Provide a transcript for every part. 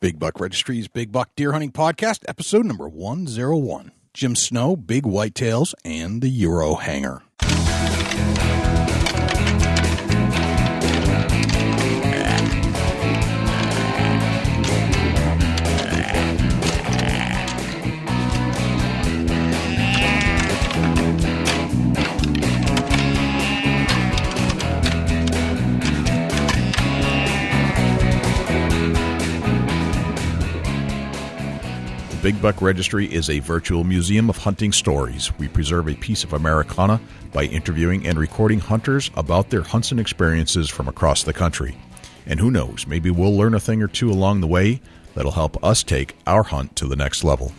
Big Buck Registry's Big Buck Deer Hunting Podcast, episode number 101. Jim Snow, Big Whitetails, and the Eurohanger. Big Buck Registry is a virtual museum of hunting stories. We preserve a piece of Americana by interviewing and recording hunters about their hunts and experiences from across the country. And who knows, maybe we'll learn a thing or two along the way that'll help us take our hunt to the next level.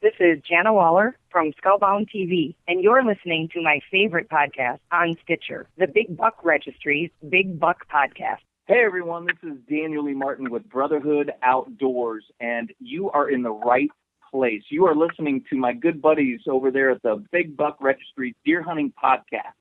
This is Jana Waller from Skullbound TV, and you're listening to my favorite podcast on Stitcher, the Big Buck Registry's Big Buck Podcast. Hey everyone, this is Daniel Lee Martin with Brotherhood Outdoors, and you are in the right place. You are listening to my good buddies over there at the Big Buck Registry Deer Hunting Podcast.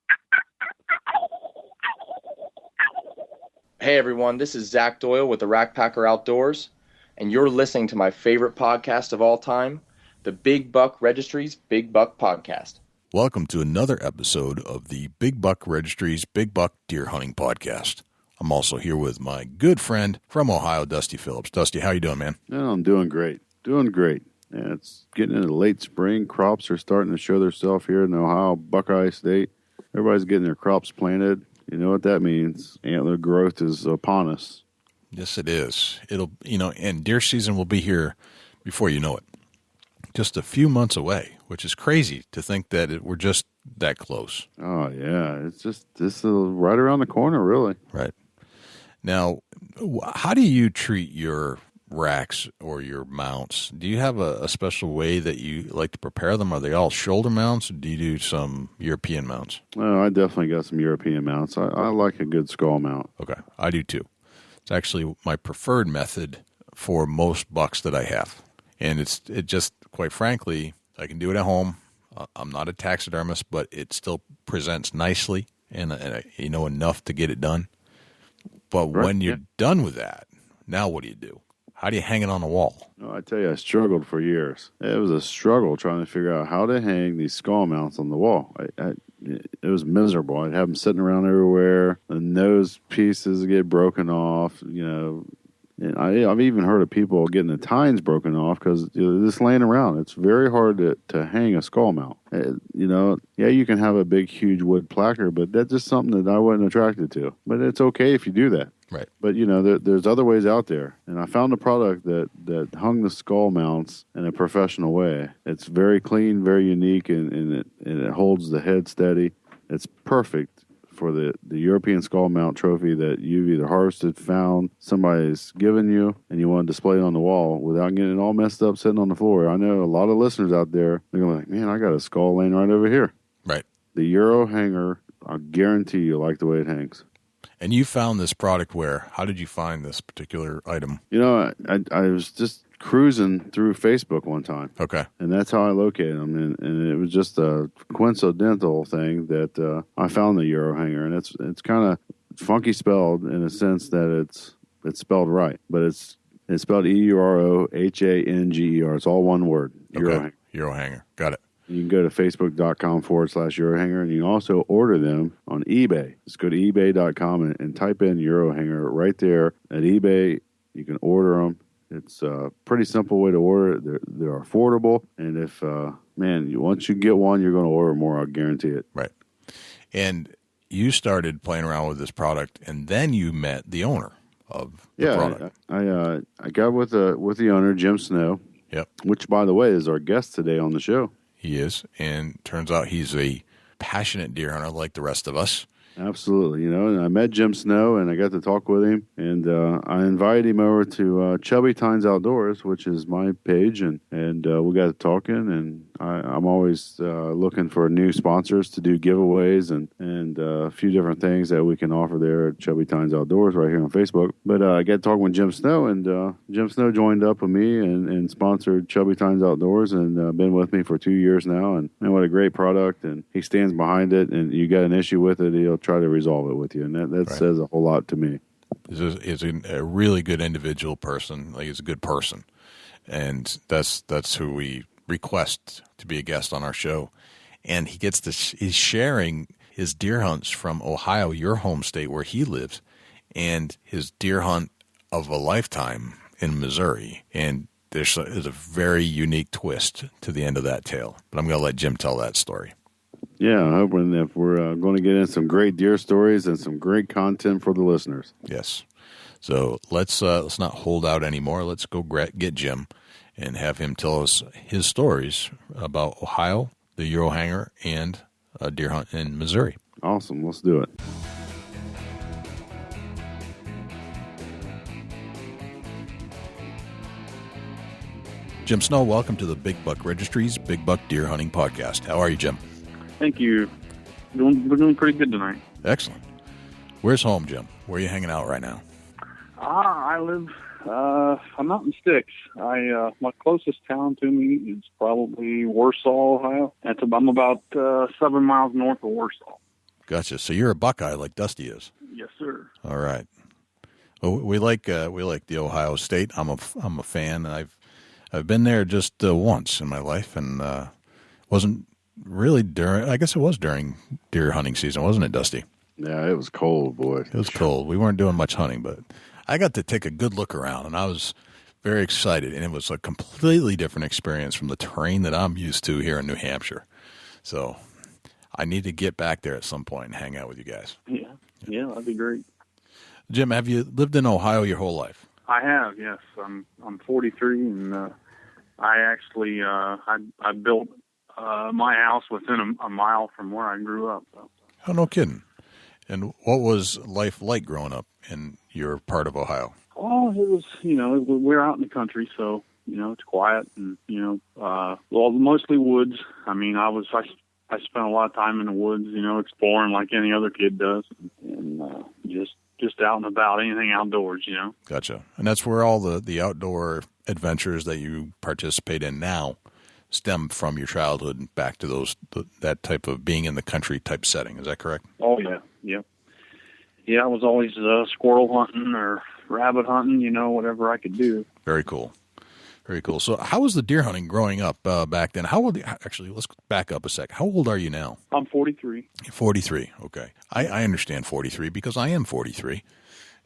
Hey everyone, this is Zach Doyle with the Rackpacker Outdoors, and you're listening to my favorite podcast of all time, the Big Buck Registry's Big Buck Podcast. Welcome to another episode of the Big Buck Registry's Big Buck Deer Hunting Podcast. I'm also here with my good friend from Ohio, Dusty Phillips. Dusty, how you doing, man? No, I'm doing great. Doing great. Yeah, it's getting into late spring. Crops are starting to show themselves here in Ohio, Buckeye State. Everybody's getting their crops planted. You know what that means. Antler growth is upon us. Yes, it is. It'll, and deer season will be here before you know it. Just a few months away, which is crazy to think that we're just that close. Oh, yeah. It's just this is right around the corner, really. Right. Now, how do you treat your racks or your mounts? Do you have a special way that you like to prepare them? Are they all shoulder mounts, or do you do some European mounts? Oh, I definitely got some European mounts. I like a good skull mount. Okay, I do too. It's actually my preferred method for most bucks that I have. And it just, quite frankly, I can do it at home. I'm not a taxidermist, but it still presents nicely and enough to get it done. But right, when you're done with that, now what do? How do you hang it on the wall? Oh, I tell you, I struggled for years. It was a struggle trying to figure out how to hang these skull mounts on the wall. It was miserable. I'd have them sitting around everywhere. The nose pieces get broken off. And I've even heard of people getting the tines broken off because they're just laying around. It's very hard to hang a skull mount. You can have a big, huge wood placard, but that's just something that I wasn't attracted to. But it's okay if you do that. Right. But, there's other ways out there. And I found a product that hung the skull mounts in a professional way. It's very clean, very unique, and it holds the head steady. It's perfect for the European skull mount trophy that you've either harvested, found, somebody's given you, and you want to display it on the wall without getting it all messed up sitting on the floor. I know a lot of listeners out there, they're going to be like, man, I got a skull laying right over here. Right. The EuroHanger, I guarantee you like the way it hangs. And you found this product where? How did you find this particular item? I was just cruising through Facebook one time. Okay. And that's how I located them. And it was just a coincidental thing that I found the EuroHanger. And it's kind of funky spelled in a sense that it's spelled right. But it's spelled EuroHanger. It's all one word. Okay. EuroHanger. EuroHanger. Got it. You can go to facebook.com/EuroHanger, and you can also order them on eBay. Just go to ebay.com and type in EuroHanger right there at eBay. You can order them. It's a pretty simple way to order it. They're affordable, and if once you get one, you're going to order more. I guarantee it. Right. And you started playing around with this product, and then you met the owner of the product. I got with the owner, Jim Snow. Yep. Which, by the way, is our guest today on the show. He is, and turns out he's a passionate deer hunter like the rest of us. Absolutely, and I met Jim Snow, and I got to talk with him, and I invited him over to Chubby Tines Outdoors, which is my page, and we got to talking, and I'm always looking for new sponsors to do giveaways and a few different things that we can offer there at Chubby Tines Outdoors right here on Facebook. But I got to talk with Jim Snow, and Jim Snow joined up with me and sponsored Chubby Tines Outdoors, and been with me for 2 years now, and man, what a great product, and he stands behind it, and you got an issue with it, he'll try to resolve it with you, and that right. Says a whole lot to me. He's a really good individual person. Like, he's a good person, and that's who we request to be a guest on our show. And he gets to he's sharing his deer hunts from Ohio, your home state where he lives, and his deer hunt of a lifetime in Missouri. And there's a very unique twist to the end of that tale. But I'm going to let Jim tell that story. Yeah, I'm hoping that we're going to get in some great deer stories and some great content for the listeners. Yes. So let's not hold out anymore. Let's go get Jim and have him tell us his stories about Ohio, the Eurohanger, and a deer hunt in Missouri. Awesome. Let's do it. Jim Snow, welcome to the Big Buck Registry's Big Buck Deer Hunting Podcast. How are you, Jim? Thank you. We're doing pretty good tonight. Excellent. Where's home, Jim? Where are you hanging out right now? I live, I'm out in Sticks. My closest town to me is probably Warsaw, Ohio. I'm about 7 miles north of Warsaw. Gotcha. So you're a Buckeye like Dusty is. Yes, sir. All right. Well, we like the Ohio State. I'm a fan, and I've been there just once in my life, and wasn't really during. I guess it was during deer hunting season, wasn't it, Dusty? Yeah, it was cold, boy. It was cold. We weren't doing much hunting, but I got to take a good look around, and I was very excited. And it was a completely different experience from the terrain that I'm used to here in New Hampshire. So I need to get back there at some point and hang out with you guys. Yeah, that'd be great. Jim, have you lived in Ohio your whole life? I have, yes. I'm 43, and I actually I built my house within a mile from where I grew up. So. Oh, no kidding. And what was life like growing up in your part of Ohio? Oh, it was, we're out in the country, so, it's quiet and, mostly woods. I mean, I spent a lot of time in the woods, exploring like any other kid does, and just out and about, anything outdoors, Gotcha. And that's where all the outdoor adventures that you participate in now stem from your childhood and back to that type of being in the country type setting. Is that correct? Oh, yeah. Yeah. Yeah, I was always squirrel hunting or rabbit hunting, whatever I could do. Very cool. Very cool. So how was the deer hunting growing up back then? Actually, let's back up a sec. How old are you now? I'm 43. 43. Okay. I understand 43 because I am 43.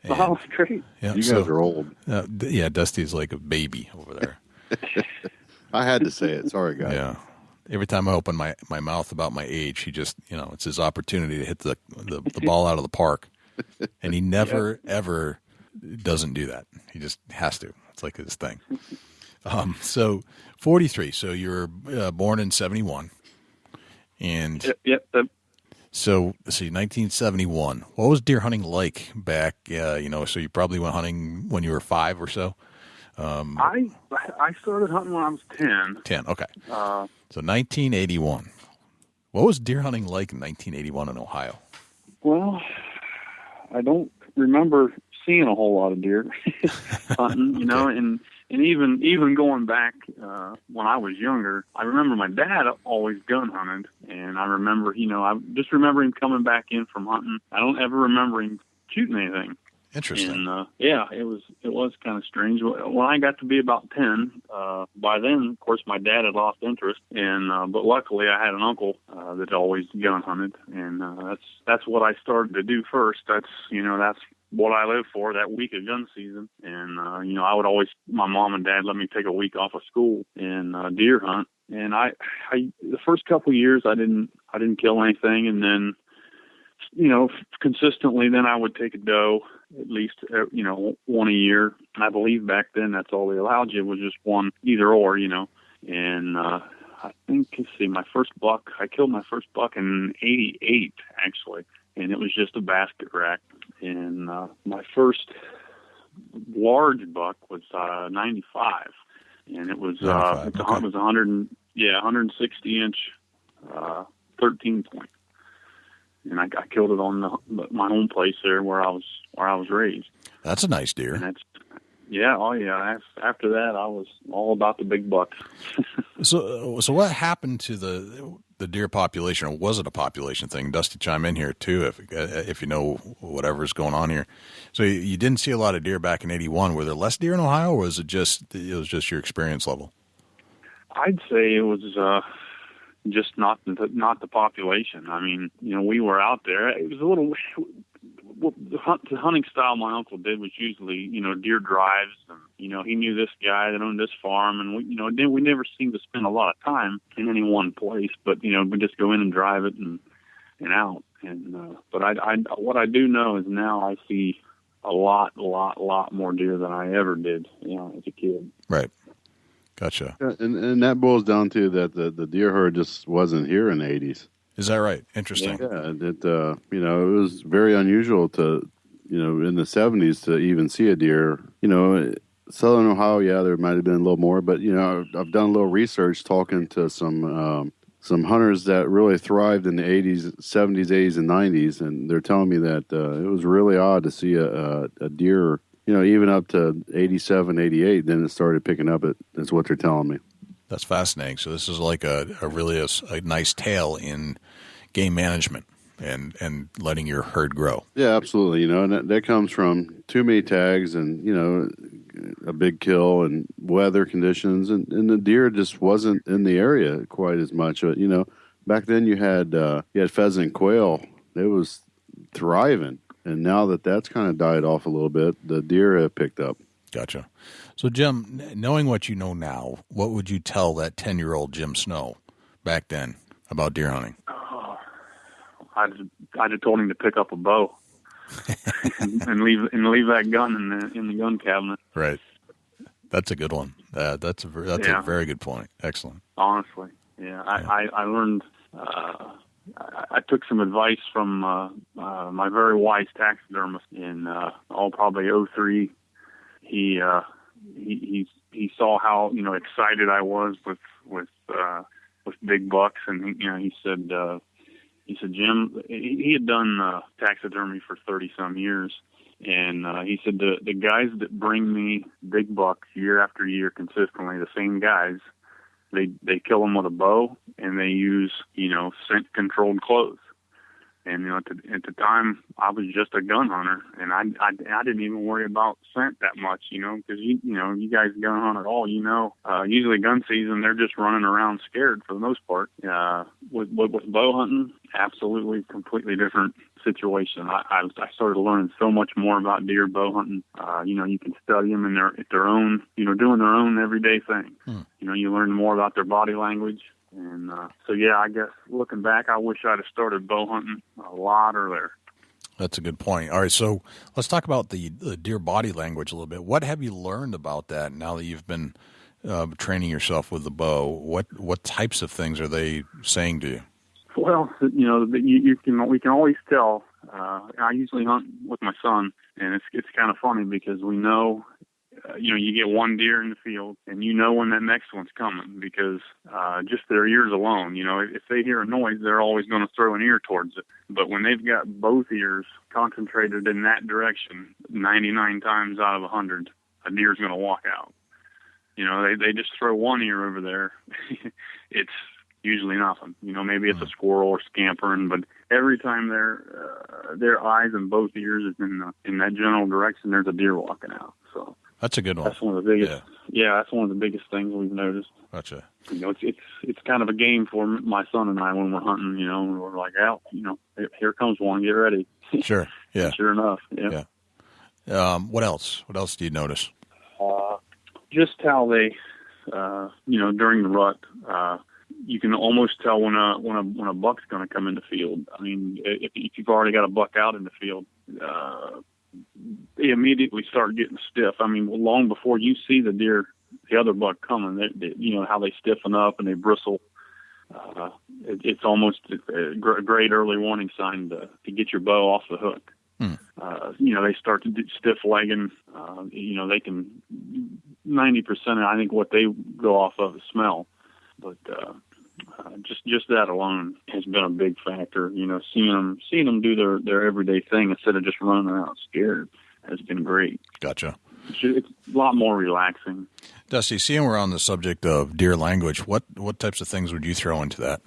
And, oh, great. Yeah, you guys are old. Yeah, Dusty's like a baby over there. I had to say it. Sorry, guys. Yeah. Every time I open my mouth about my age, he just, it's his opportunity to hit the ball out of the park. And he never, ever doesn't do that. He just has to. It's like his thing. So 43. So you're born in 71. And yep. So let's see, 1971. What was deer hunting like back, so you probably went hunting when you were 5 or so? I started hunting when I was 10. 10, okay. So 1981. What was deer hunting like in 1981 in Ohio? Well, I don't remember seeing a whole lot of deer hunting, Okay. and even going back when I was younger, I remember my dad always gun hunted, and I remember, I just remember him coming back in from hunting. I don't ever remember him shooting anything. Interesting. And it was kind of strange. When I got to be about 10, by then, of course, my dad had lost interest, and but luckily I had an uncle that always gun hunted, and that's what I started to do first. That's what I lived for, that week of gun season. And I would always, my mom and dad let me take a week off of school and deer hunt. And I the first couple of years I didn't kill anything, and then consistently then I would take a doe at least one a year. And I believe back then that's all they allowed you was just one, either or, and I think, let's see, I killed my first buck in 88 actually, and it was just a basket rack. And my first large buck was 95, and it was 160 inch 13 point. And I killed it on my home place there where I was raised. That's a nice deer. And Yeah, oh yeah. After that, I was all about the big bucks. So what happened to the deer population, or was it a population thing? Dusty, chime in here too if you know whatever's going on here. So you didn't see a lot of deer back in '81. Were there less deer in Ohio, or was it just your experience level? I'd say it was just not the population. I mean, we were out there. It was a little. The hunting style my uncle did was usually, deer drives, and he knew this guy that owned this farm, and we never seemed to spend a lot of time in any one place, but we just go in and drive it and out. And but I what I do know is now I see a lot more deer than I ever did, as a kid. Right. Gotcha. Yeah, and that boils down to that the deer herd just wasn't here in the 80s. Is that right? Interesting. Yeah, it was very unusual to, in the 70s to even see a deer. Southern Ohio, yeah, there might have been a little more, but I've done a little research talking to some hunters that really thrived in the 80s, 70s, 80s, and 90s, and they're telling me that it was really odd to see a deer, even up to 87, 88. Then it started picking up. That's what they're telling me. That's fascinating. So this is like a really nice tale in game management and letting your herd grow. Yeah, absolutely. And that comes from too many tags and, a big kill and weather conditions. And the deer just wasn't in the area quite as much. Back then you had pheasant and quail. It was thriving. And now that's kind of died off a little bit, the deer have picked up. Gotcha. So, Jim, knowing what you know now, what would you tell that 10-year-old Jim Snow back then about deer hunting? I'd have told him to pick up a bow and leave that gun in the gun cabinet. Right. That's a good one. That's a very good point. Excellent. Honestly, yeah. I learned. I took some advice from my very wise taxidermist in probably 2003. He saw how excited I was with big bucks, and he said Jim, he had done taxidermy for 30 some years, and he said the guys that bring me big bucks year after year consistently, the same guys, they kill them with a bow, and they use scent controlled clothes. And at the time, I was just a gun hunter, and I didn't even worry about scent that much, because you guys gun hunt at all, usually gun season they're just running around scared for the most part. With bow hunting, absolutely completely different situation. I started learning so much more about deer bow hunting. You can study them in their own, doing their own everyday thing. You learn more about their body language. And so, yeah, I guess looking back, I wish I'd have started bow hunting a lot earlier. That's a good point. All right, so let's talk about the deer body language a little bit. What have you learned about that now that you've been training yourself with the bow? What types of things are they saying to you? Well, we can always tell. I usually hunt with my son, and it's kind of funny because we know. You get one deer in the field, and when that next one's coming because just their ears alone. If they hear a noise, they're always going to throw an ear towards it. But when they've got both ears concentrated in that direction, 99 times out of 100, a deer's going to walk out. They just throw one ear over there. It's usually nothing. Maybe it's a squirrel or scampering, but every time their eyes and both ears is in that general direction, there's a deer walking out. So. That's a good one. That's one of the biggest. Yeah, that's one of the biggest things we've noticed. Gotcha. It's kind of a game for my son and I when we're hunting. We're like, here comes one. Get ready. Sure. Yeah. Sure enough. Yeah. What else? What else do you notice? Just how they, during the rut, you can almost tell when a buck's going to come in the field. I mean, if you've already got a buck out in the field. They immediately start getting stiff. I mean, long before you see the other buck coming, how they stiffen up and they bristle. It's almost a great early warning sign to get your bow off the hook. They start to do stiff legging. They can 90%. I think what they go off of is smell, but just that alone has been a big factor. Seeing them do their everyday thing instead of just running around scared has been great. Gotcha. It's a lot more relaxing. Dusty, seeing we're on the subject of deer language, what types of things would you throw into that?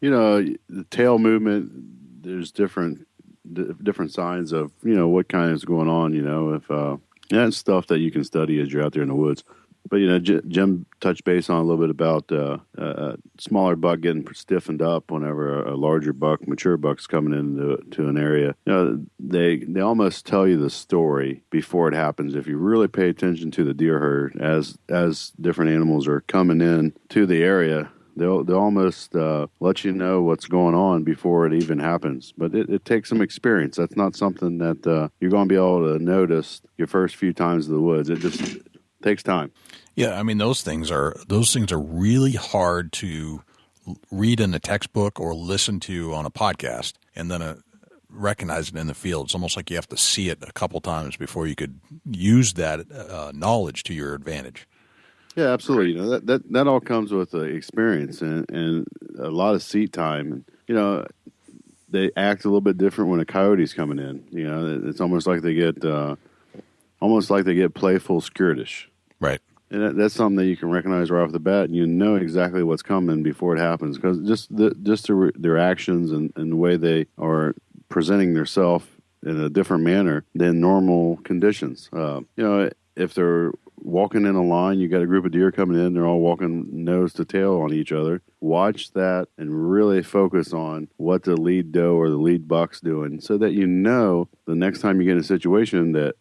The tail movement, there's different signs of, what kind is going on, if that's stuff that you can study as you're out there in the woods. But, Jim touched base on a little bit about a smaller buck getting stiffened up whenever a larger buck, mature buck's coming into an area. They almost tell you the story before it happens. If you really pay attention to the deer herd as different animals are coming in to the area, they'll almost let you know what's going on before it even happens. But it takes some experience. That's not something that you're going to be able to notice your first few times in the woods. It just takes time. Yeah, I mean those things are really hard to read in a textbook or listen to on a podcast, and then recognize it in the field. It's almost like you have to see it a couple times before you could use that knowledge to your advantage. Yeah, absolutely. That all comes with experience and a lot of seat time, and they act a little bit different when a coyote's coming in. It's almost like they get playful, skirtish. Right. And that's something that you can recognize right off the bat, and you know exactly what's coming before it happens, because their actions and the way they are presenting themselves in a different manner than normal conditions. If they're walking in a line, you got a group of deer coming in, they're all walking nose to tail on each other. Watch that and really focus on what the lead doe or the lead buck's doing, so that the next time you get in a situation that,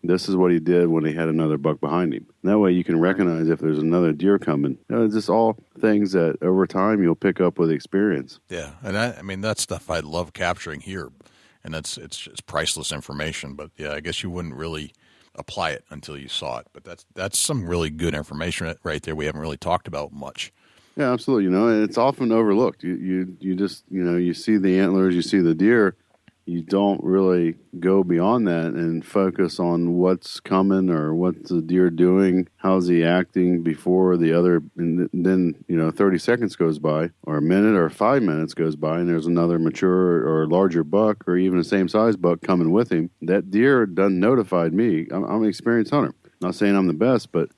this is what he did when he had another buck behind him. And that way you can recognize if there's another deer coming. It's just all things that over time you'll pick up with experience. Yeah, and I mean, that's stuff I love capturing here, and it's priceless information. But yeah, I guess you wouldn't really apply it until you saw it. But that's some really good information right there. We haven't really talked about much. Yeah, absolutely. And it's often overlooked. You just you see the antlers, you see the deer. You don't really go beyond that and focus on what's coming or what's the deer doing, how's he acting before the other, and then 30 seconds goes by, or a minute or 5 minutes goes by, and there's another mature or larger buck or even the same size buck coming with him. That deer done notified me. I'm an experienced hunter. Not saying I'm the best, but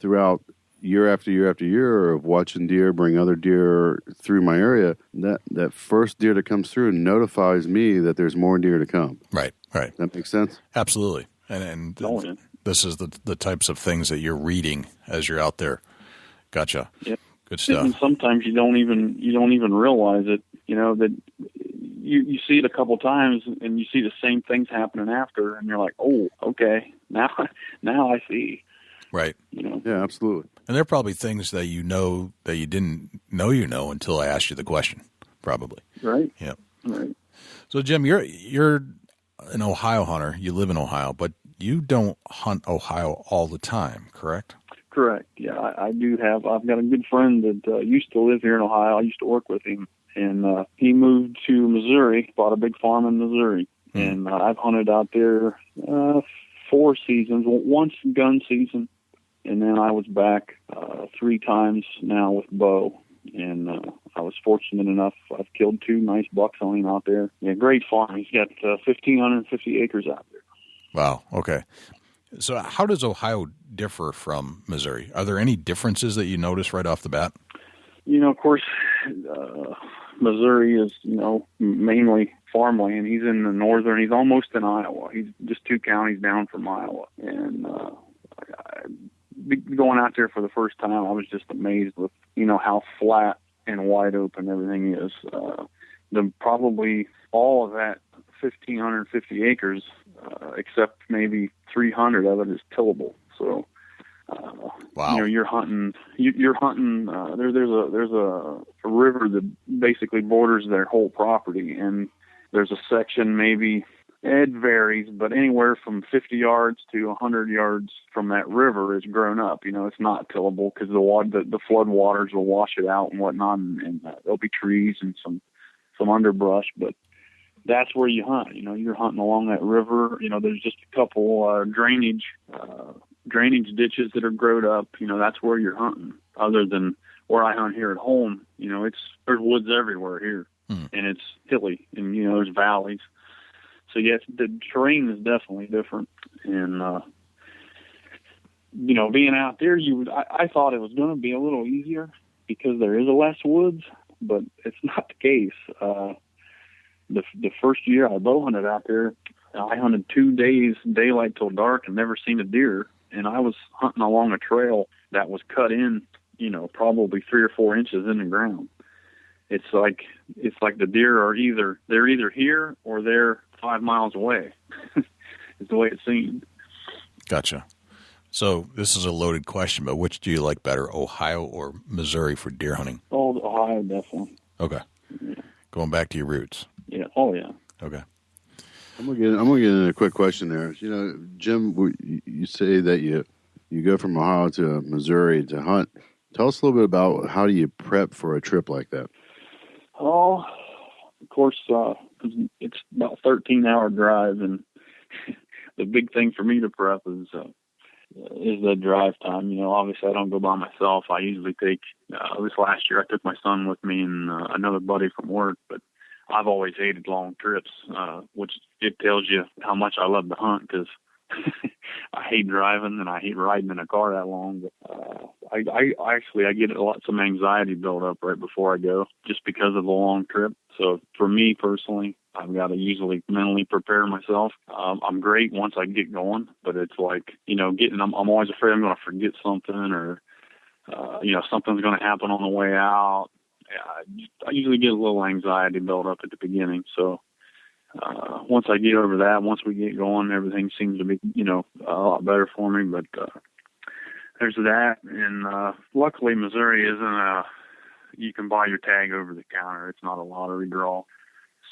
throughout year after year after year of watching deer bring other deer through my area, that first deer that comes through notifies me that there's more deer to come. Right. That makes sense? Absolutely. And this is the types of things that you're reading as you're out there. Gotcha. Yep. Good stuff. And sometimes you don't even realize it, that you see it a couple times and you see the same things happening after, and you're like, oh, okay, now I see. Right. Yeah, absolutely. And there are probably things that that you didn't know until I asked you the question, probably. Right. Yeah. Right. So, Jim, you're an Ohio hunter. You live in Ohio, but you don't hunt Ohio all the time, correct? Correct. Yeah, I do have. I've got a good friend that used to live here in Ohio. I used to work with him, and he moved to Missouri, bought a big farm in Missouri, and I've hunted out there 4 seasons, once gun season. And then I was back 3 times now with bow, and I was fortunate enough. I've killed 2 nice bucks on him out there. Yeah, great farm. He's got 1,550 acres out there. Wow. Okay. So how does Ohio differ from Missouri? Are there any differences that you notice right off the bat? Of course, Missouri is, mainly farmland. He's in the northern. He's almost in Iowa. He's just 2 counties down from Iowa, and going out there for the first time, I was just amazed with, how flat and wide open everything is. Probably all of that 1,550 acres, except maybe 300 of it is tillable. So, wow. You're hunting. There's a river that basically borders their whole property, and there's a section maybe. It varies, but anywhere from 50 yards to 100 yards from that river is grown up. It's not tillable because the flood waters will wash it out and whatnot, and there'll be trees and some underbrush. But that's where you hunt. You're hunting along that river. There's just a couple drainage ditches that are growed up. That's where you're hunting. Other than where I hunt here at home, there's woods everywhere here, and it's hilly, and there's valleys. So yes, the terrain is definitely different. And, you know, being out there, I thought it was going to be a little easier because there is a less woods, but it's not the case. The first year I bow hunted out there, I hunted 2 days, daylight till dark, and never seen a deer. And I was hunting along a trail that was cut in, you know, probably 3 or 4 inches in the ground. It's like the deer are they're either here or they're 5 miles away. Is the way it seemed. Gotcha. So this is a loaded question, but which do you like better, Ohio or Missouri for deer hunting? Oh, Ohio, definitely. Okay. Yeah. Going back to your roots. Yeah. Oh, yeah. Okay. I'm gonna get in a quick question there. You know, Jim, you say that you go from Ohio to Missouri to hunt. Tell us a little bit about how do you prep for a trip like that? Oh, of course, it's about a 13-hour drive, and the big thing for me to prep is the drive time. You know, obviously I don't go by myself. I usually take, this last year I took my son with me and another buddy from work, but I've always hated long trips, which it tells you how much I love to hunt, because I hate driving and I hate riding in a car that long. But I get some anxiety built up right before I go, just because of the long trip. So for me personally, I've got to usually mentally prepare myself. I'm great once I get going, but it's like, you know, I'm always afraid I'm going to forget something, or you know, something's going to happen on the way out. I usually get a little anxiety built up at the beginning. So once I get over that, once we get going, everything seems to be, you know, a lot better for me. But there's that. And luckily, Missouri isn't you can buy your tag over the counter. It's not a lottery draw.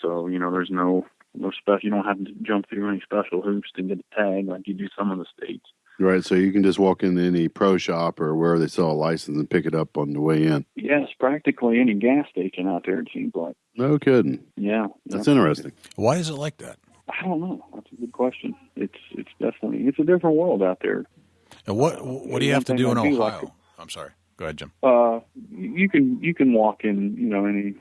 So, you know, there's no special, you don't have to jump through any special hoops to get a tag like you do some of the states. Right, so you can just walk into any pro shop or where they sell a license and pick it up on the way in. Yes, practically any gas station out there, it seems like. No kidding. Yeah. That's interesting. Why is it like that? I don't know. That's a good question. It's definitely, it's a different world out there. And what do you have to do in Ohio? I'm sorry. Go ahead, Jim. You can walk in, you know, any.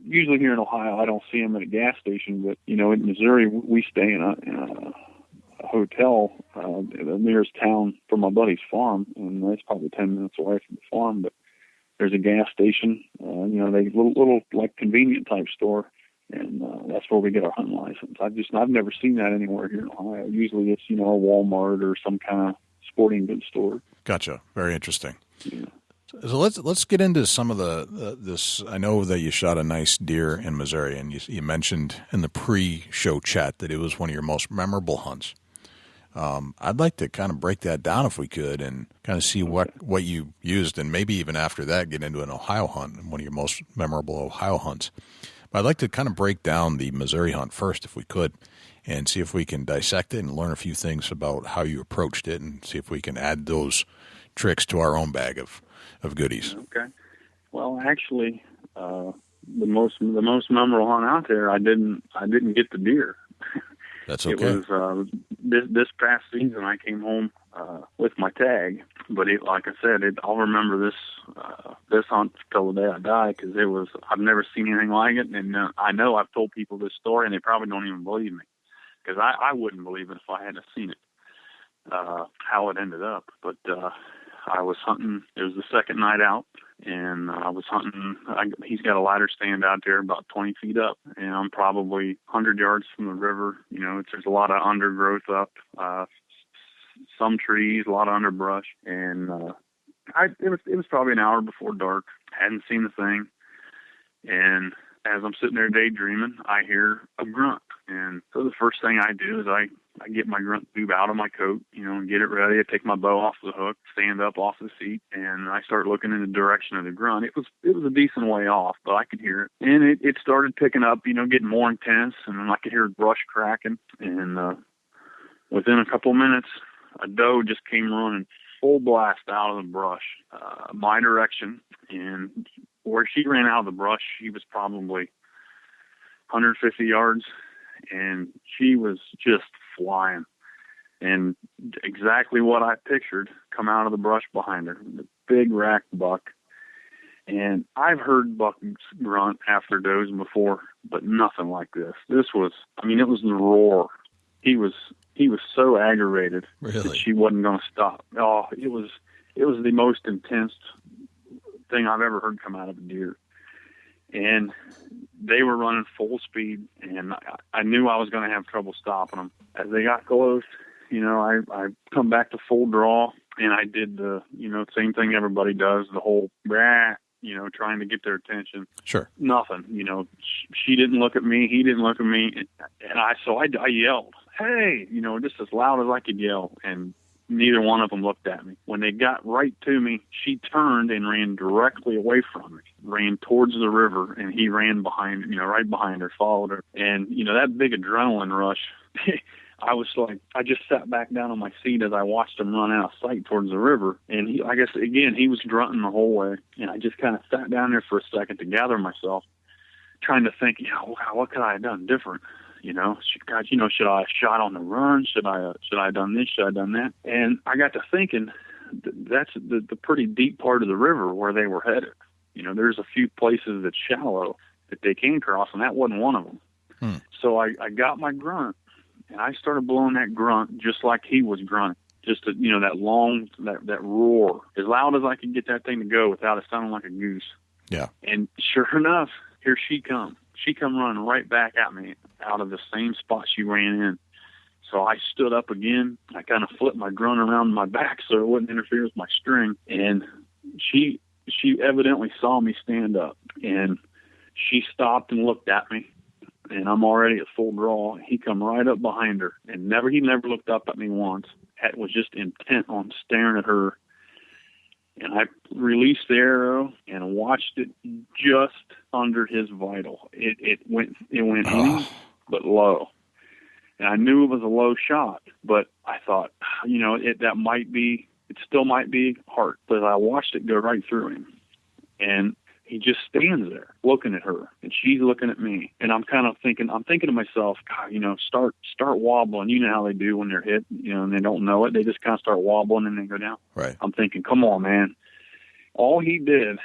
Usually here in Ohio, I don't see them at a gas station, but you know, in Missouri, we stay in a hotel, the nearest town from my buddy's farm, and that's probably 10 minutes away from the farm. But there's a gas station, you know, they little like convenient type store, and that's where we get our hunting license. I've never seen that anywhere here in Ohio. Usually it's, you know, a Walmart or some kind of sporting goods store. Gotcha. Very interesting. Yeah. So let's get into some of this. I know that you shot a nice deer in Missouri, and you mentioned in the pre-show chat that it was one of your most memorable hunts. I'd like to kind of break that down if we could, and kind of see what you used, and maybe even after that get into an Ohio hunt, one of your most memorable Ohio hunts. But I'd like to kind of break down the Missouri hunt first if we could, and see if we can dissect it and learn a few things about how you approached it, and see if we can add those tricks to our own bag of goodies. Okay. Well, actually, the most memorable hunt out there, I didn't get the deer. That's okay. It was this past season. I came home with my tag, but like I said, I'll remember this hunt till the day I die, because I've never seen anything like it, and I know I've told people this story, and they probably don't even believe me, because I wouldn't believe it if I hadn't seen it, how it ended up. But I was hunting. It was the second night out, and I was hunting. He's got a ladder stand out there about 20 feet up, and I'm probably 100 yards from the river. You know, there's a lot of undergrowth up, some trees, a lot of underbrush, and it was probably an hour before dark. Hadn't seen the thing, and as I'm sitting there daydreaming, I hear a grunt, and so the first thing I do is I get my grunt tube out of my coat, you know, and get it ready. I take my bow off the hook, stand up off the seat, and I start looking in the direction of the grunt. It was a decent way off, but I could hear it. And it started picking up, you know, getting more intense, and then I could hear brush cracking. And within a couple of minutes, a doe just came running full blast out of the brush, my direction. And where she ran out of the brush, she was probably 150 yards, and she was just flying, and exactly what I pictured come out of the brush behind her, the big rack buck. And I've heard bucks grunt after dozing before, but nothing like this. This was, it was the roar. He was so aggravated that she wasn't going to stop. Oh, it was the most intense thing I've ever heard come out of a deer. And they were running full speed, and I knew I was going to have trouble stopping them. As they got close, I come back to full draw, and I did the, same thing everybody does, the whole, trying to get their attention. Sure. Nothing, she didn't look at me, he didn't look at me, and I yelled, hey, just as loud as I could yell, and neither one of them looked at me. When they got right to me, she turned and ran directly away from me, ran towards the river, and he ran behind, right behind her, followed her. And, that big adrenaline rush, I was like, I just sat back down on my seat as I watched him run out of sight towards the river. And he was grunting the whole way. And I just kind of sat down there for a second to gather myself, trying to think, what could I have done different? Should I have shot on the run? Should I have done this? Should I have done that? And I got to thinking, that's the pretty deep part of the river where they were headed. There's a few places that's shallow that they can cross, and that wasn't one of them. So I got my grunt, and I started blowing that grunt just like he was grunting. Just that long, that roar, as loud as I could get that thing to go without it sounding like a goose. Yeah. And sure enough, here she come. She come running right back at me out of the same spot she ran in. So I stood up again. I kind of flipped my grunt around my back so it wouldn't interfere with my string. And she evidently saw me stand up, and she stopped and looked at me. And I'm already at full draw. He come right up behind her, and he never looked up at me once. It was just intent on staring at her. And I released the arrow and watched it just under his vital. It went in, but low. And I knew it was a low shot, but I thought, it still might be heart. But I watched it go right through him. And he just stands there looking at her, and she's looking at me. And I'm thinking to myself, God, start wobbling. You know how they do when they're hit, and they don't know it. They just kind of start wobbling and they go down. Right. I'm thinking, come on, man. All he did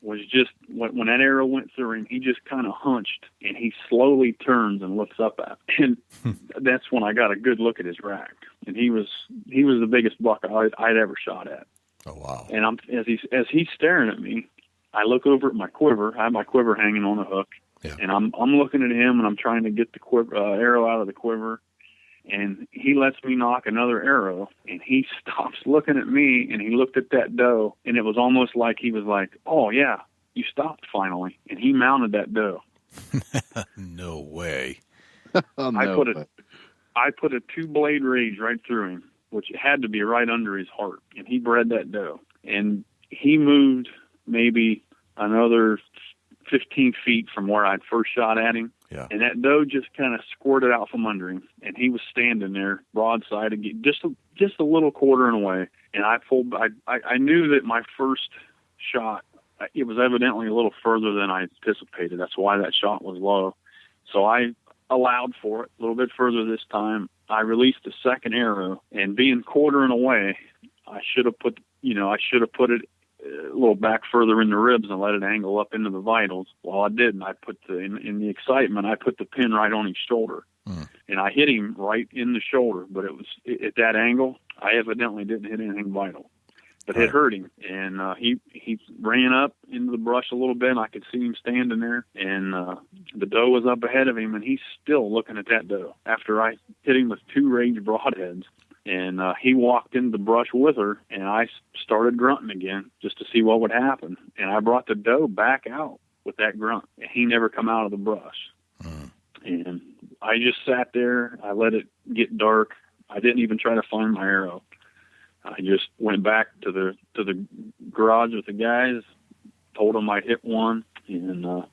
was just, when that arrow went through him, he just kind of hunched, and he slowly turns and looks up at me. And that's when I got a good look at his rack. And he was the biggest buck I'd ever shot at. Oh, wow. And as he's staring at me, I look over at my quiver. I have my quiver hanging on a hook, and I'm looking at him, and I'm trying to get the arrow out of the quiver, and he lets me knock another arrow, and he stops looking at me, and he looked at that doe, and it was almost like he was like, "Oh yeah, you stopped finally," and he mounted that doe. No way. I put a 2-blade rage right through him, which had to be right under his heart, and he bred that doe, and he moved maybe another 15 feet from where I'd first shot at him. Yeah. And that doe just kind of squirted out from under him, and he was standing there broadside again, just a little quartering away. And I knew that my first shot, it was evidently a little further than I anticipated. That's why that shot was low. So I allowed for it a little bit further this time. I released the second arrow, and being quartering away, I should have put it a little back further in the ribs and let it angle up into the vitals. Well, I didn't. I put in the excitement, I put the pin right on his shoulder, and I hit him right in the shoulder. But it was at that angle, I evidently didn't hit anything vital, but it hurt him. And he ran up into the brush a little bit, and I could see him standing there. And the doe was up ahead of him, and he's still looking at that doe after I hit him with 2 range broadheads. And he walked into the brush with her, and I started grunting again just to see what would happen. And I brought the doe back out with that grunt, and he never come out of the brush. And I just sat there. I let it get dark. I didn't even try to find my arrow. I just went back to the garage with the guys, told them I hit one, and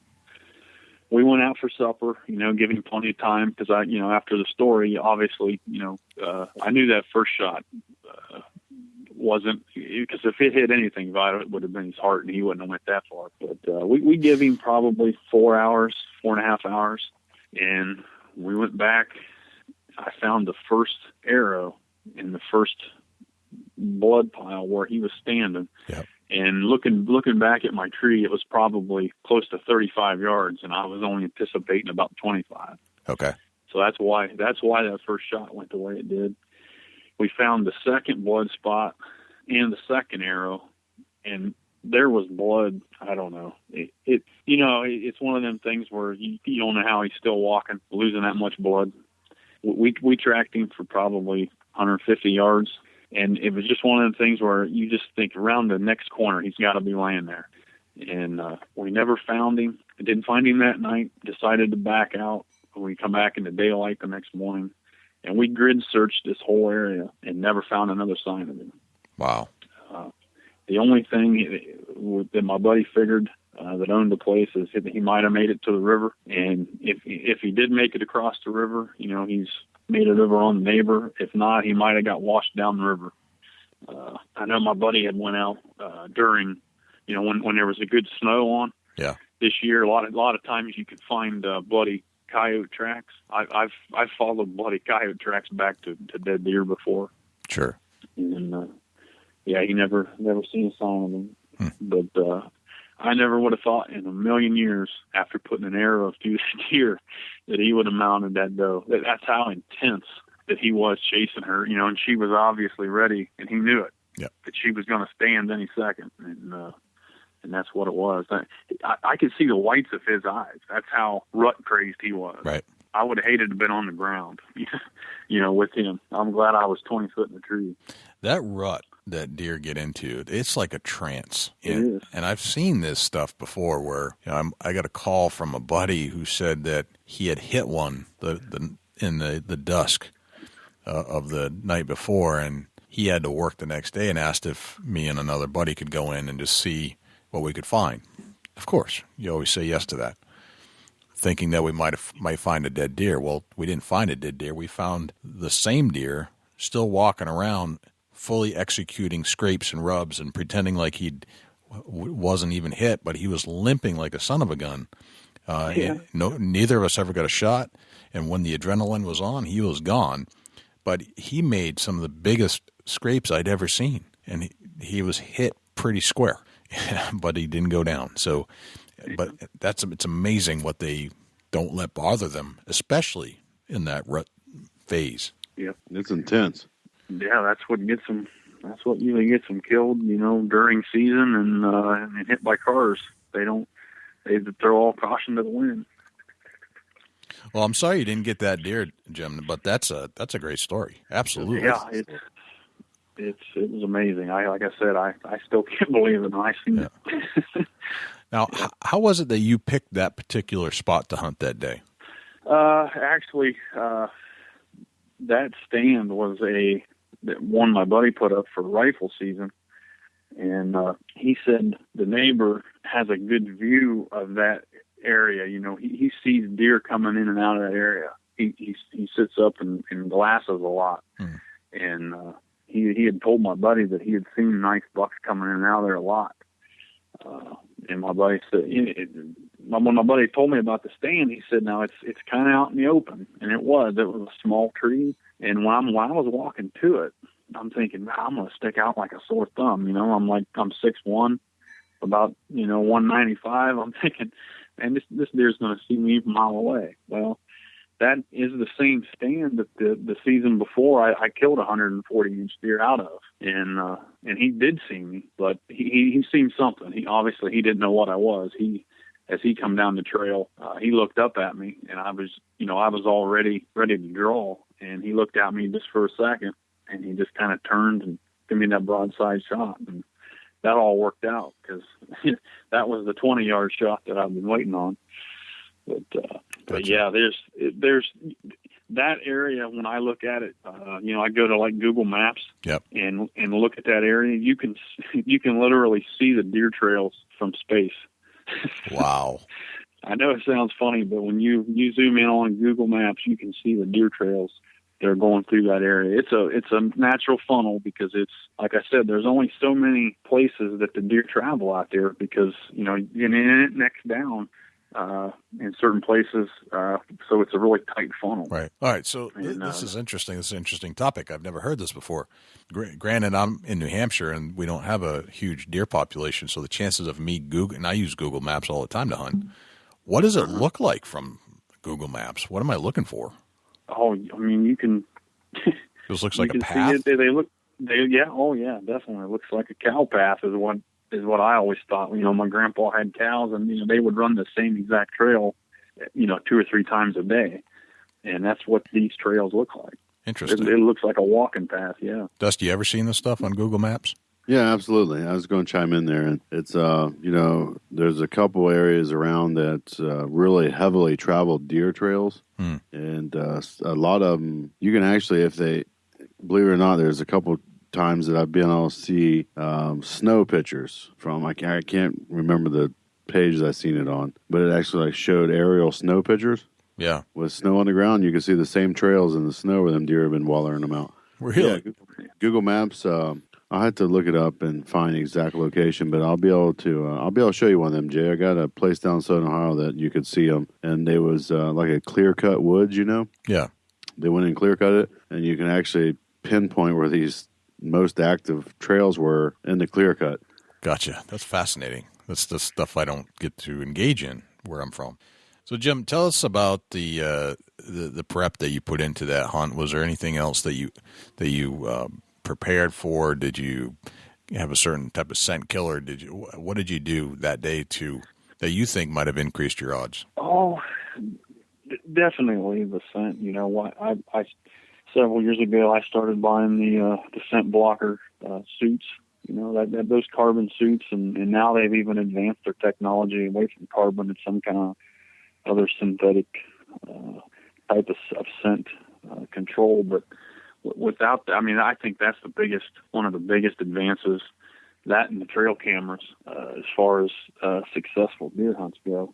we went out for supper, giving plenty of time because after the story, obviously, I knew that first shot wasn't, because if it hit anything vital, it would have been his heart, and he wouldn't have went that far. But we give him probably 4.5 hours, and we went back. I found the first arrow in the first blood pile where he was standing. Yep. And looking back at my tree, it was probably close to 35 yards, and I was only anticipating about 25. Okay. So that's why that first shot went the way it did. We found the second blood spot and the second arrow, and there was blood. I don't know. It's one of them things where you don't know how he's still walking, losing that much blood. We tracked him for probably 150 yards, and it was just one of them things where you just think around the next corner he's got to be laying there. And we never found him. I didn't find him that night. Decided to back out. We come back in the daylight the next morning, and we grid searched this whole area and never found another sign of him. Wow. The only thing that my buddy figured that owned the place is he might have made it to the river. And if he did make it across the river, he's made it over on the neighbor. If not, he might have got washed down the river. I know my buddy had went out during, when there was a good snow on. Yeah. This year, a lot of times you could find bloody coyote tracks. I've followed bloody coyote tracks back to dead deer before. Sure. And he never seen a sign of them. But I never would have thought in a million years, after putting an arrow through the deer, that he would have mounted that doe. That's how intense that he was chasing her, and she was obviously ready, and he knew it. Yeah. That she was going to stand any second, and that's what it was. I could see the whites of his eyes. That's how rut crazed he was. Right. I would have hated to have been on the ground, with him. I'm glad I was 20 foot in the tree. That rut that deer get into, it's like a trance. It is. And I've seen this stuff before where I got a call from a buddy who said that he had hit one in the dusk of the night before, and he had to work the next day and asked if me and another buddy could go in and just see what we could find. Of course, you always say yes to that, thinking that we might find a dead deer. Well, we didn't find a dead deer. We found the same deer still walking around, fully executing scrapes and rubs and pretending like he wasn't even hit, but he was limping like a son of a gun. Neither of us ever got a shot, and when the adrenaline was on, he was gone. But he made some of the biggest scrapes I'd ever seen, and he was hit pretty square, but he didn't go down. So, but it's amazing what they don't let bother them, especially in that rut phase. Yeah, it's intense. Yeah, that's what gets them. That's what usually gets them killed, during season and hit by cars. They throw all caution to the wind. Well, I'm sorry you didn't get that deer, Jim, but that's a great story. Absolutely. Yeah, it was amazing. Like I said, I still can't believe it when I seen it. Now, how was it that you picked that particular spot to hunt that day? Actually, that stand was one my buddy put up for rifle season, and he said the neighbor has a good view of that area. He sees deer coming in and out of that area. He sits up and glasses a lot, and he had told my buddy that he had seen nice bucks coming in and out of there a lot. And my buddy said, when my buddy told me about the stand, he said, "Now it's kind of out in the open," and it was a small tree. And when I was walking to it, I'm thinking, I'm going to stick out like a sore thumb. I'm 6'1", about 195. I'm thinking, man, this deer's going to see me a mile away. Well, that is the same stand that the season before I killed a 140-inch deer out of, and he did see me, but he seen something. He didn't know what I was. As he come down the trail, he looked up at me, and I was already ready to draw, and he looked at me just for a second, and he just kind of turned and gave me that broadside shot, and that all worked out because that was the 20-yard shot that I've been waiting on. But yeah, there's that area. When I look at it, I go to like Google Maps, yep, and look at that area. You can literally see the deer trails from space. Wow. I know it sounds funny, but when you zoom in on Google Maps, you can see the deer trails that are going through that area. It's a natural funnel because it's, like I said, there's only so many places that the deer travel out there because, in it next down, in certain places. So it's a really tight funnel. Right. All right. So this is interesting. This is an interesting topic. I've never heard this before. Granted, I'm in New Hampshire, and we don't have a huge deer population, so the chances of me and I use Google Maps all the time to hunt. What does it look like from Google Maps? What am I looking for? Oh, I mean, you can. This looks like a path. Yeah, definitely. It looks like a cow path is what I always thought. My grandpa had cows, and they would run the same exact trail, 2 or 3 times a day, and that's what these trails look like. Interesting. It looks like a walking path. Yeah. Dusty, you ever seen this stuff on Google Maps? Yeah, absolutely. I was going to chime in there, and it's there's a couple areas around that really heavily traveled deer trails, and a lot of them you can actually, if they believe it or not, there's a couple times that I've been able to see snow pictures from. I can't remember the page I've seen it on, but it actually showed aerial snow pictures. Yeah, with snow on the ground, you can see the same trails in the snow where them deer have been wallering them out. Really? Yeah, Google Maps. I'll have to look it up and find the exact location, but I'll be able to show you one of them, Jay. I got a place down in Southern Ohio that you could see them, and they was like a clear-cut woods, Yeah. They went and clear-cut it, and you can actually pinpoint where these most active trails were in the clear-cut. Gotcha. That's fascinating. That's the stuff I don't get to engage in where I'm from. So, Jim, tell us about the prep that you put into that hunt. Was there anything else that you prepared for? Did you have a certain type of scent killer? What did you do that day that you think might have increased your odds? Oh, definitely the scent. I several years ago I started buying the scent blocker suits. Those carbon suits, and now they've even advanced their technology away from carbon to some kind of other synthetic type of scent control, but without that, I think that's one of the biggest advances, that and the trail cameras, as far as successful deer hunts go.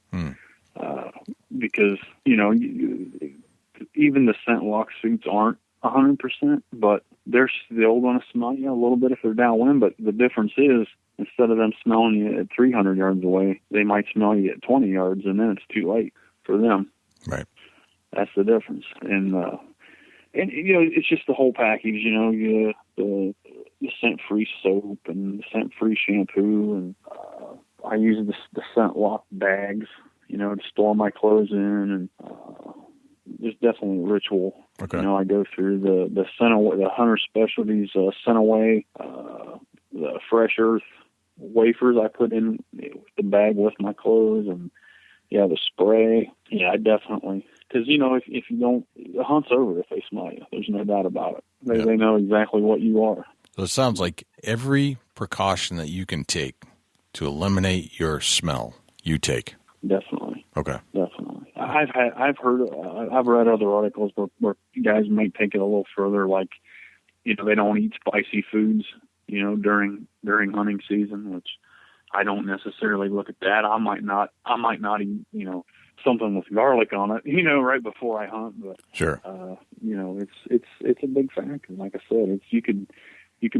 Because, even the scent lock suits aren't 100%, but they're still going to smell you a little bit if they're downwind. But the difference is, instead of them smelling you at 300 yards away, they might smell you at 20 yards, and then it's too late for them. Right. That's the difference. And it's just the whole package, the scent-free soap and the scent-free shampoo, and I use the scent lock bags, to store my clothes in, and there's definitely a ritual. Okay. I go through the Hunter Specialties Scent-Away, the Fresh Earth wafers I put in the bag with my clothes, and the spray. I definitely. Because, if you don't, the hunt's over if they smell you. There's no doubt about it. They know exactly what you are. So it sounds like every precaution that you can take to eliminate your smell, you take. Definitely. Okay. Definitely. I've read other articles where guys might take it a little further, like, they don't eat spicy foods, during hunting season, which I don't necessarily look at that. I might not eat, something with garlic on it, right before I hunt. But sure, it's a big factor. Like I said, you could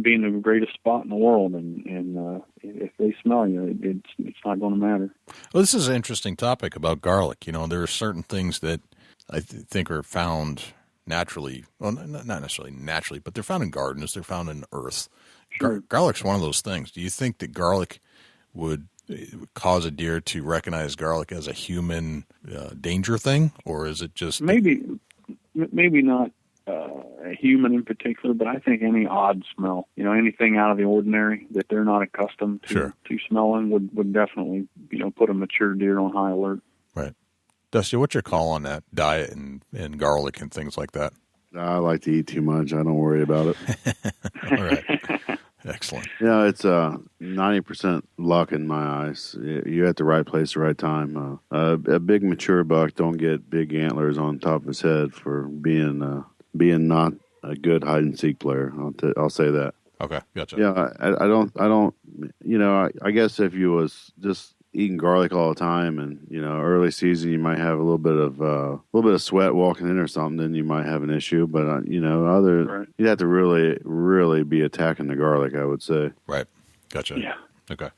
be in the greatest spot in the world, and if they smell you, it's not going to matter. Well, this is an interesting topic about garlic. There are certain things that I think are found naturally. Well, not necessarily naturally, but they're found in gardens. They're found in earth. Sure. Garlic's one of those things. Do you think that garlic would cause a deer to recognize garlic as a human danger thing, or is it just maybe not a human in particular, but I think any odd smell, anything out of the ordinary that they're not accustomed to smelling would definitely put a mature deer on high alert. Right. Dusty, what's your call on that diet and garlic and things like that? I like to eat too much. I don't worry about it. All right. Excellent. It's 90% luck in my eyes. You're at the right place, the right time. A big mature buck don't get big antlers on top of his head for being not a good hide and seek player. I'll say that. Okay, gotcha. Yeah, I don't. I guess if you was just eating garlic all the time, and early season, you might have a little bit of sweat walking in or something, then you might have an issue. But right. You'd have to really, really be attacking the garlic, I would say. Right. Gotcha. Yeah. Okay.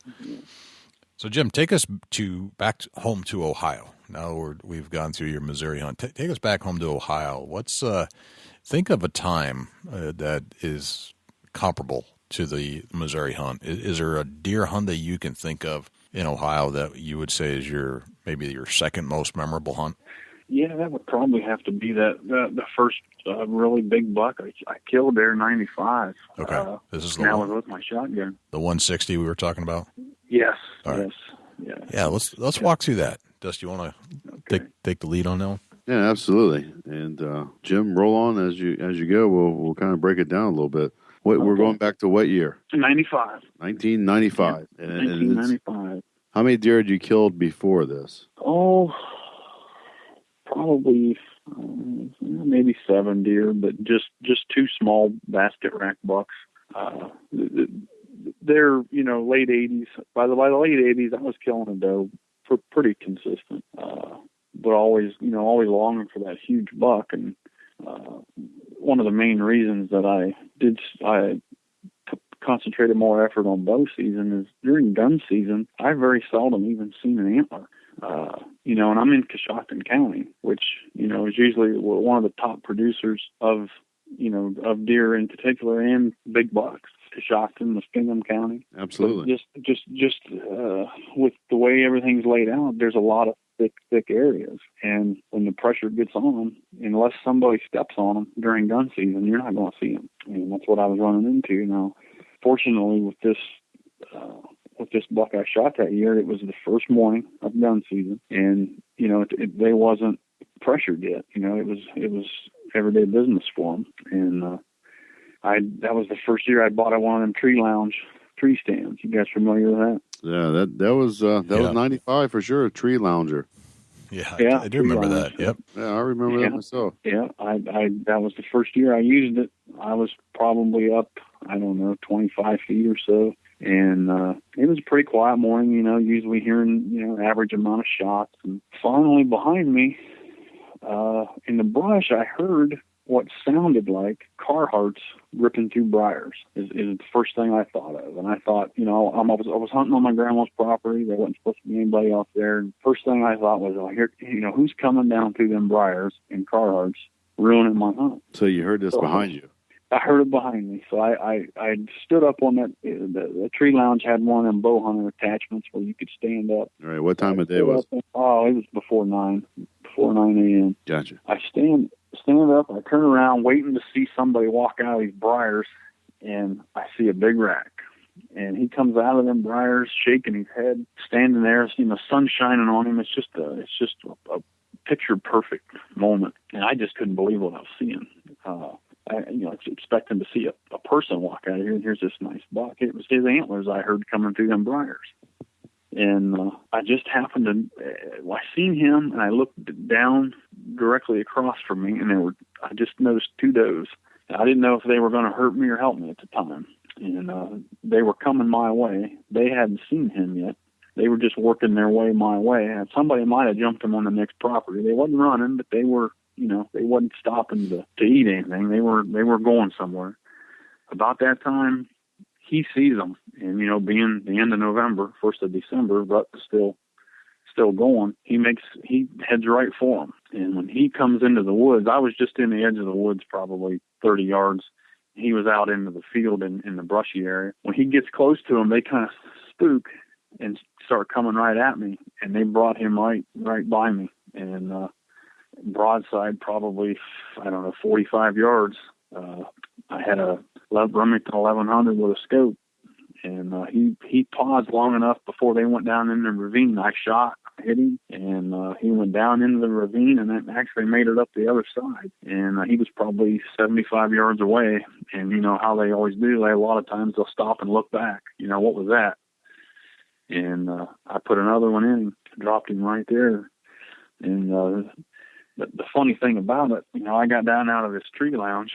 So, Jim, take us back home to Ohio. Now we've gone through your Missouri hunt. Take us back home to Ohio. Think of a time that is comparable to the Missouri hunt. Is there a deer hunt that you can think of in Ohio that you would say is maybe your second most memorable hunt? Yeah, that would probably have to be the first really big buck I killed there in '95. Okay, this is was with my shotgun. The 160 we were talking about. Yes. All right. Yes. Yeah. Let's walk through that. Dust, you want to take the lead on that one? Yeah, absolutely. And Jim, roll on as you go. We'll kind of break it down a little bit. We're going back to what year? 95. 1995. Yeah, 1995. How many deer had you killed before this? Oh, probably maybe 7 deer, but just 2 small basket rack bucks. They're late 80s. By the late 80s, I was killing a doe pretty consistent, but always longing for that huge buck. And one of the main reasons that I concentrated more effort on bow season is during gun season, I very seldom even seen an antler. And I'm in Coshocton County, which, is usually one of the top producers of deer in particular and big bucks. Coshocton, Muskingum County. Absolutely. But just with the way everything's laid out, there's a lot of thick areas. And when the pressure gets on, unless somebody steps on them during gun season, you're not going to see them. And that's what I was running into. Now, fortunately, with this buck I shot that year, it was the first morning of gun season, and they wasn't pressured yet. It was everyday business for them. And that was the first year I bought one of them tree stands. You guys familiar with that? Yeah, that was 95 for sure. A tree lounger. Yeah, I do remember that. Yep. Yeah, I remember that myself. Yeah, I that was the first year I used it. I was probably up, 25 feet or so. And it was a pretty quiet morning, usually hearing, average amount of shots. And finally behind me, in the brush, I heard what sounded like Carhartts ripping through briars is the first thing I thought of. And I thought, I was hunting on my grandma's property. There wasn't supposed to be anybody out there. And first thing I thought was, who's coming down through them briars in Carhartts ruining my hunt? So you heard this behind you? I heard it behind me. So I stood up on that. The tree lounge had one of them bow hunter attachments where you could stand up. All right. What time of day was it? Oh, it was before 9 a.m. Gotcha. I stand up, I turn around waiting to see somebody walk out of these briars, and I see a big rack. And he comes out of them briars shaking his head, standing there, sun shining on him. It's just a picture perfect moment. And I just couldn't believe what I was seeing. Expecting to see a person walk out of here, and here's this nice buck. It was his antlers I heard coming through them briars. And I just happened to, I seen him, and I looked down directly across from me, and I just noticed 2 does. I didn't know if they were going to hurt me or help me at the time. And they were coming my way. They hadn't seen him yet. They were just working their way my way. And somebody might have jumped him on the next property. They wasn't running, but they were, they wasn't stopping to eat anything. They were going somewhere. About that time, he sees them, and being the end of November, 1st of December, rut is still going. He heads right for him, and when he comes into the woods, I was just in the edge of the woods, probably 30 yards. He was out into the field in the brushy area. When he gets close to him, they kind of spook and start coming right at me, and they brought him right by me, and broadside, probably 45 yards. I had a Remington 1100 with a scope, and he paused long enough before they went down in the ravine. I shot, hit him, and he went down into the ravine, and then actually made it up the other side. And he was probably 75 yards away. And how they always do, a lot of times they'll stop and look back. What was that? And I put another one in, dropped him right there. And the funny thing about it, I got down out of this tree lounge,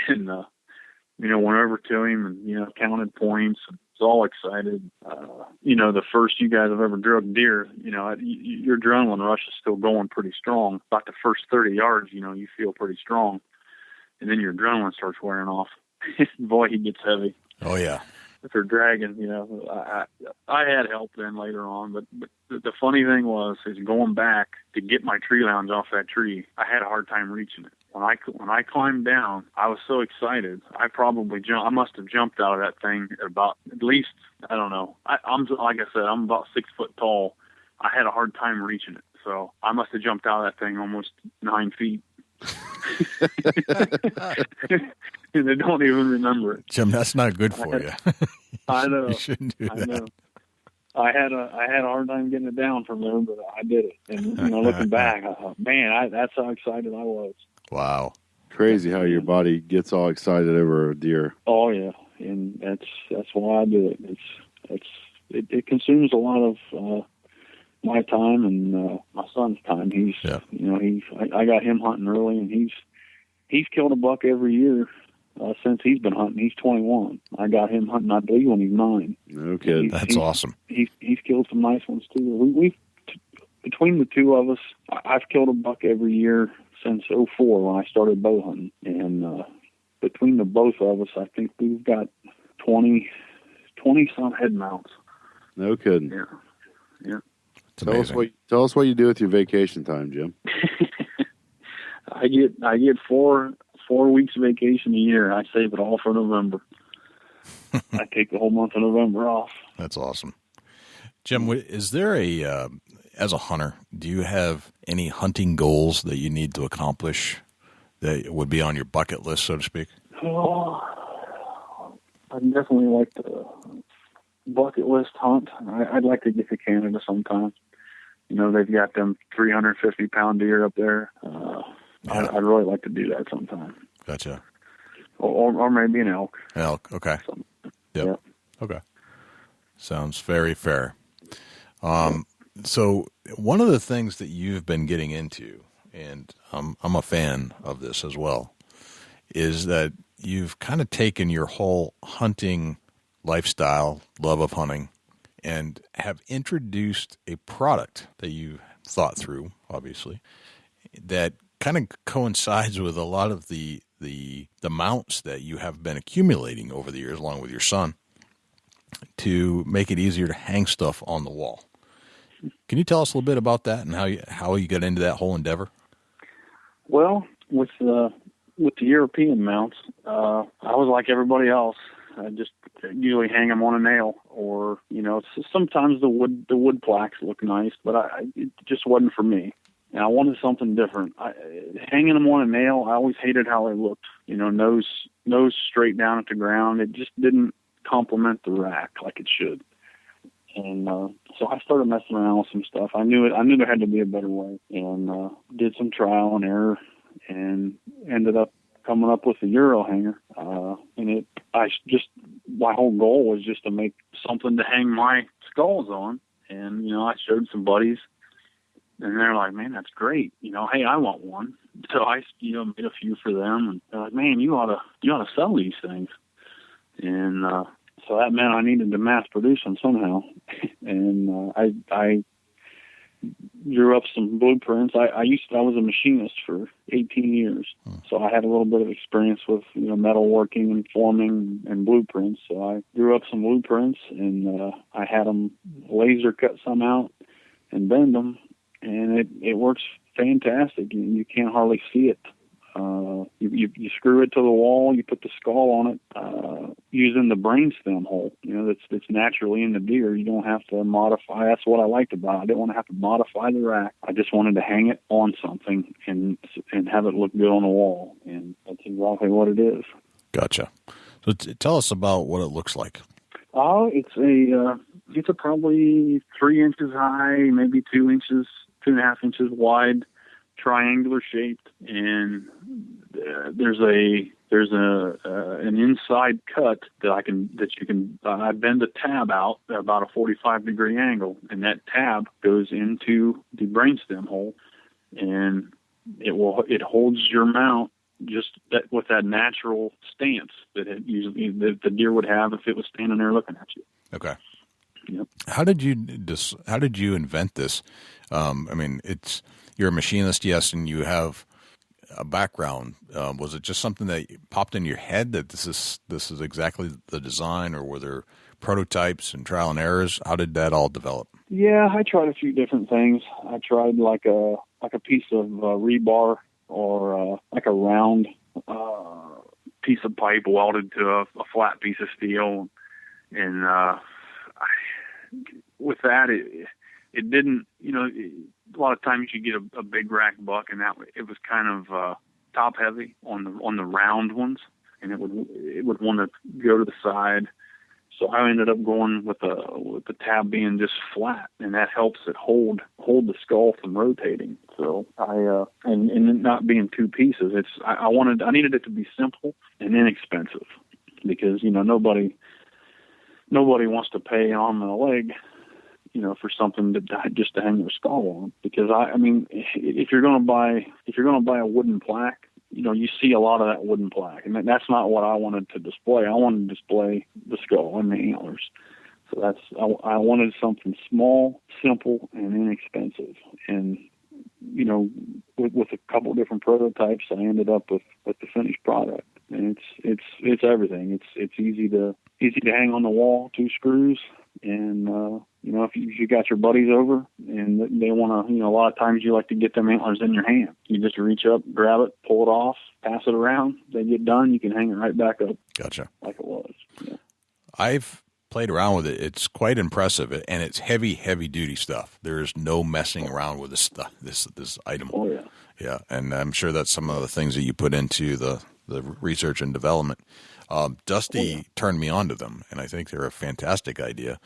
and went over to him and, counted points and was all excited. The first you guys have ever drug deer, your adrenaline rush is still going pretty strong. About the first 30 yards, you feel pretty strong. And then your adrenaline starts wearing off. Boy, he gets heavy. Oh, yeah. if they're dragging, I had help then later on, but the funny thing is going back to get my tree lounge off that tree, I had a hard time reaching it. When I climbed down, I was so excited. I must have jumped out of that thing about, at least, I don't know. I'm like I said, I'm about 6 foot tall. I had a hard time reaching it. So I must have jumped out of that thing almost 9 feet. And I don't even remember it. Jim, that's not good for you. I know. You shouldn't do that. Know. I had a hard time getting it down from there, but I did it. And looking back, I thought, man, that's how excited I was. Wow. Crazy how your body gets all excited over a deer. Oh yeah, and that's why I do it. It consumes a lot of my time and my son's time. I got him hunting early, and he's killed a buck every year since he's been hunting. He's 21. I got him hunting, I believe, when he's 9. No kidding. That's awesome. He's killed some nice ones too. We between the two of us, I've killed a buck every year since 2004 when I started bow hunting, and between the both of us, I think we've got 20 some head mounts. No kidding. Yeah. Tell us what you do with your vacation time, Jim. I get 4 weeks of vacation a year. I save it all for November. I take the whole month of November off. That's awesome. Jim, is there as a hunter, do you have any hunting goals that you need to accomplish that would be on your bucket list, so to speak? Oh, I'd definitely like to bucket list hunt. I'd like to get to Canada sometime. They've got them 350-pound deer up there. I'd really like to do that sometime. Gotcha. Or maybe an elk. Elk, okay. Yep. Okay. Sounds very fair. So one of the things that you've been getting into, and I'm a fan of this as well, is that you've kind of taken your whole hunting lifestyle, love of hunting, and have introduced a product that you thought through, obviously, that kind of coincides with a lot of the mounts that you have been accumulating over the years, along with your son, to make it easier to hang stuff on the wall. Can you tell us a little bit about that and how you got into that whole endeavor? Well, with the European mounts, I was like everybody else. I just usually hang them on a nail, or sometimes the wood plaques look nice, but it just wasn't for me. And I wanted something different. Hanging them on a nail, I always hated how they looked. Nose straight down at the ground. It just didn't complement the rack like it should. And so I started messing around with some stuff. I knew there had to be a better way, and did some trial and error, and ended up coming up with the EuroHanger. And my whole goal was just to make something to hang my skulls on. And I showed some buddies, and they're like, "Man, that's great. Hey, I want one." So I made a few for them, and they're like, "Man, you ought to sell these things." And so that meant I needed to mass produce them somehow. And I drew up some blueprints. I was a machinist for 18 years, so I had a little bit of experience with metalworking and forming and blueprints. So I drew up some blueprints, and I had them laser cut some out and bend them, and it works fantastic. You can't hardly see it. You screw it to the wall. You put the skull on it using the brainstem hole. That's naturally in the deer. You don't have to modify. That's what I liked about it. I didn't want to have to modify the rack. I just wanted to hang it on something and have it look good on the wall. And that's exactly what it is. Gotcha. So tell us about what it looks like. It's a probably 3 inches high, maybe 2 inches, 2.5 inches wide, triangular shaped, and there's an inside cut I bend the tab out at about a 45-degree angle, and that tab goes into the brainstem hole, and it holds your mount just with that natural stance that the deer would have if it was standing there looking at you. Okay. Yep. How did you invent this? You're a machinist, yes, and you have a background. Was it just something that popped in your head that this is exactly the design, or were there prototypes and trial and errors? How did that all develop? Yeah, I tried a few different things. I tried like a piece of rebar, or like a round piece of pipe welded to a flat piece of steel, and with that, it didn't. A lot of times you get a big rack buck, and that it was kind of top heavy on the round ones, and it would want to go to the side. So I ended up going with the tab being just flat, and that helps it hold the skull from rotating. So and it not being two pieces, I needed it to be simple and inexpensive, because nobody wants to pay arm and a leg, for something just to hang their skull on. Because I mean, if you're going to buy a wooden plaque, you see a lot of that wooden plaque, and that's not what I wanted to display. I wanted to display the skull and the antlers. So I wanted something small, simple, and inexpensive. And with a couple different prototypes, I ended up with the finished product. And it's everything. It's easy to hang on the wall, 2 screws, and if you got your buddies over and they want to, a lot of times you like to get them antlers in your hand. You just reach up, grab it, pull it off, pass it around. They get done, you can hang it right back up. Gotcha. Like it was. Yeah. I've played around with it. It's quite impressive, and it's heavy duty stuff. There's no messing around with this stuff. This item. Oh yeah. Yeah, and I'm sure that's some of the things that you put into the research and development. Dusty turned me on to them, and I think they're a fantastic idea.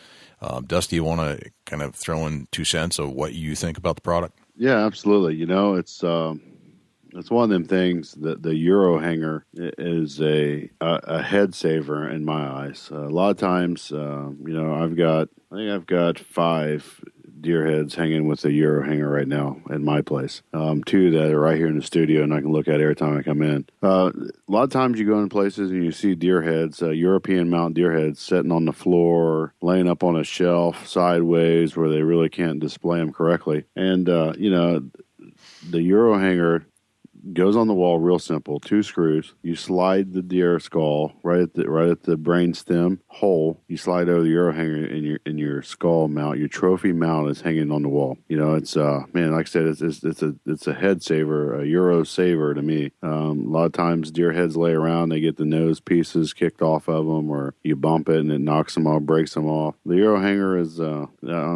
Dusty, you want to kind of throw in 2 cents of what you think about the product? Yeah, absolutely. It's one of them things that the EuroHanger is a head saver in my eyes. A lot of times, I think I've got 5 deer heads hanging with the EuroHanger right now at my place. 2 that are right here in the studio, and I can look at every time I come in. A lot of times you go in places and you see deer heads, European mountain deer heads, sitting on the floor, laying up on a shelf sideways where they really can't display them correctly. And the EuroHanger goes on the wall real simple. 2 screws. You slide the deer skull right at the brain stem hole. You slide over the EuroHanger in your skull mount. Your trophy mount is hanging on the wall. It's like I said, it's a head saver, a Euro saver to me. A lot of times deer heads lay around, they get the nose pieces kicked off of them, or you bump it and it knocks them off, breaks them off. The EuroHanger is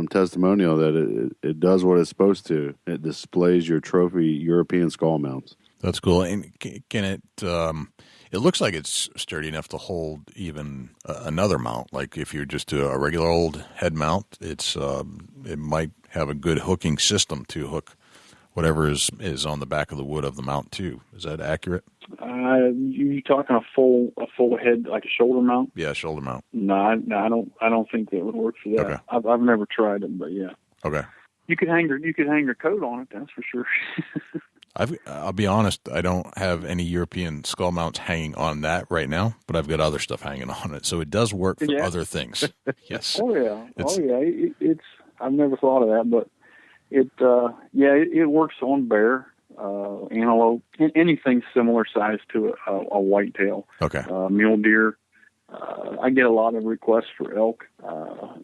testimonial that it does what it's supposed to. It displays your trophy European skull mounts. That's cool. And can it? It looks like it's sturdy enough to hold even another mount. Like if you're just a regular old head mount, it might have a good hooking system to hook whatever is on the back of the wood of the mount too. Is that accurate? You talking a full head, like a shoulder mount? Yeah, shoulder mount. No, I don't think that would work for that. Okay. I've never tried it, but yeah. Okay. You could hang your coat on it. That's for sure. I'll be honest, I don't have any European skull mounts hanging on that right now, but I've got other stuff hanging on it, so it does work for other things. Yes. Oh yeah. I've never thought of that, but it works on bear, antelope, anything similar size to a whitetail. Okay. Mule deer. I get a lot of requests for elk.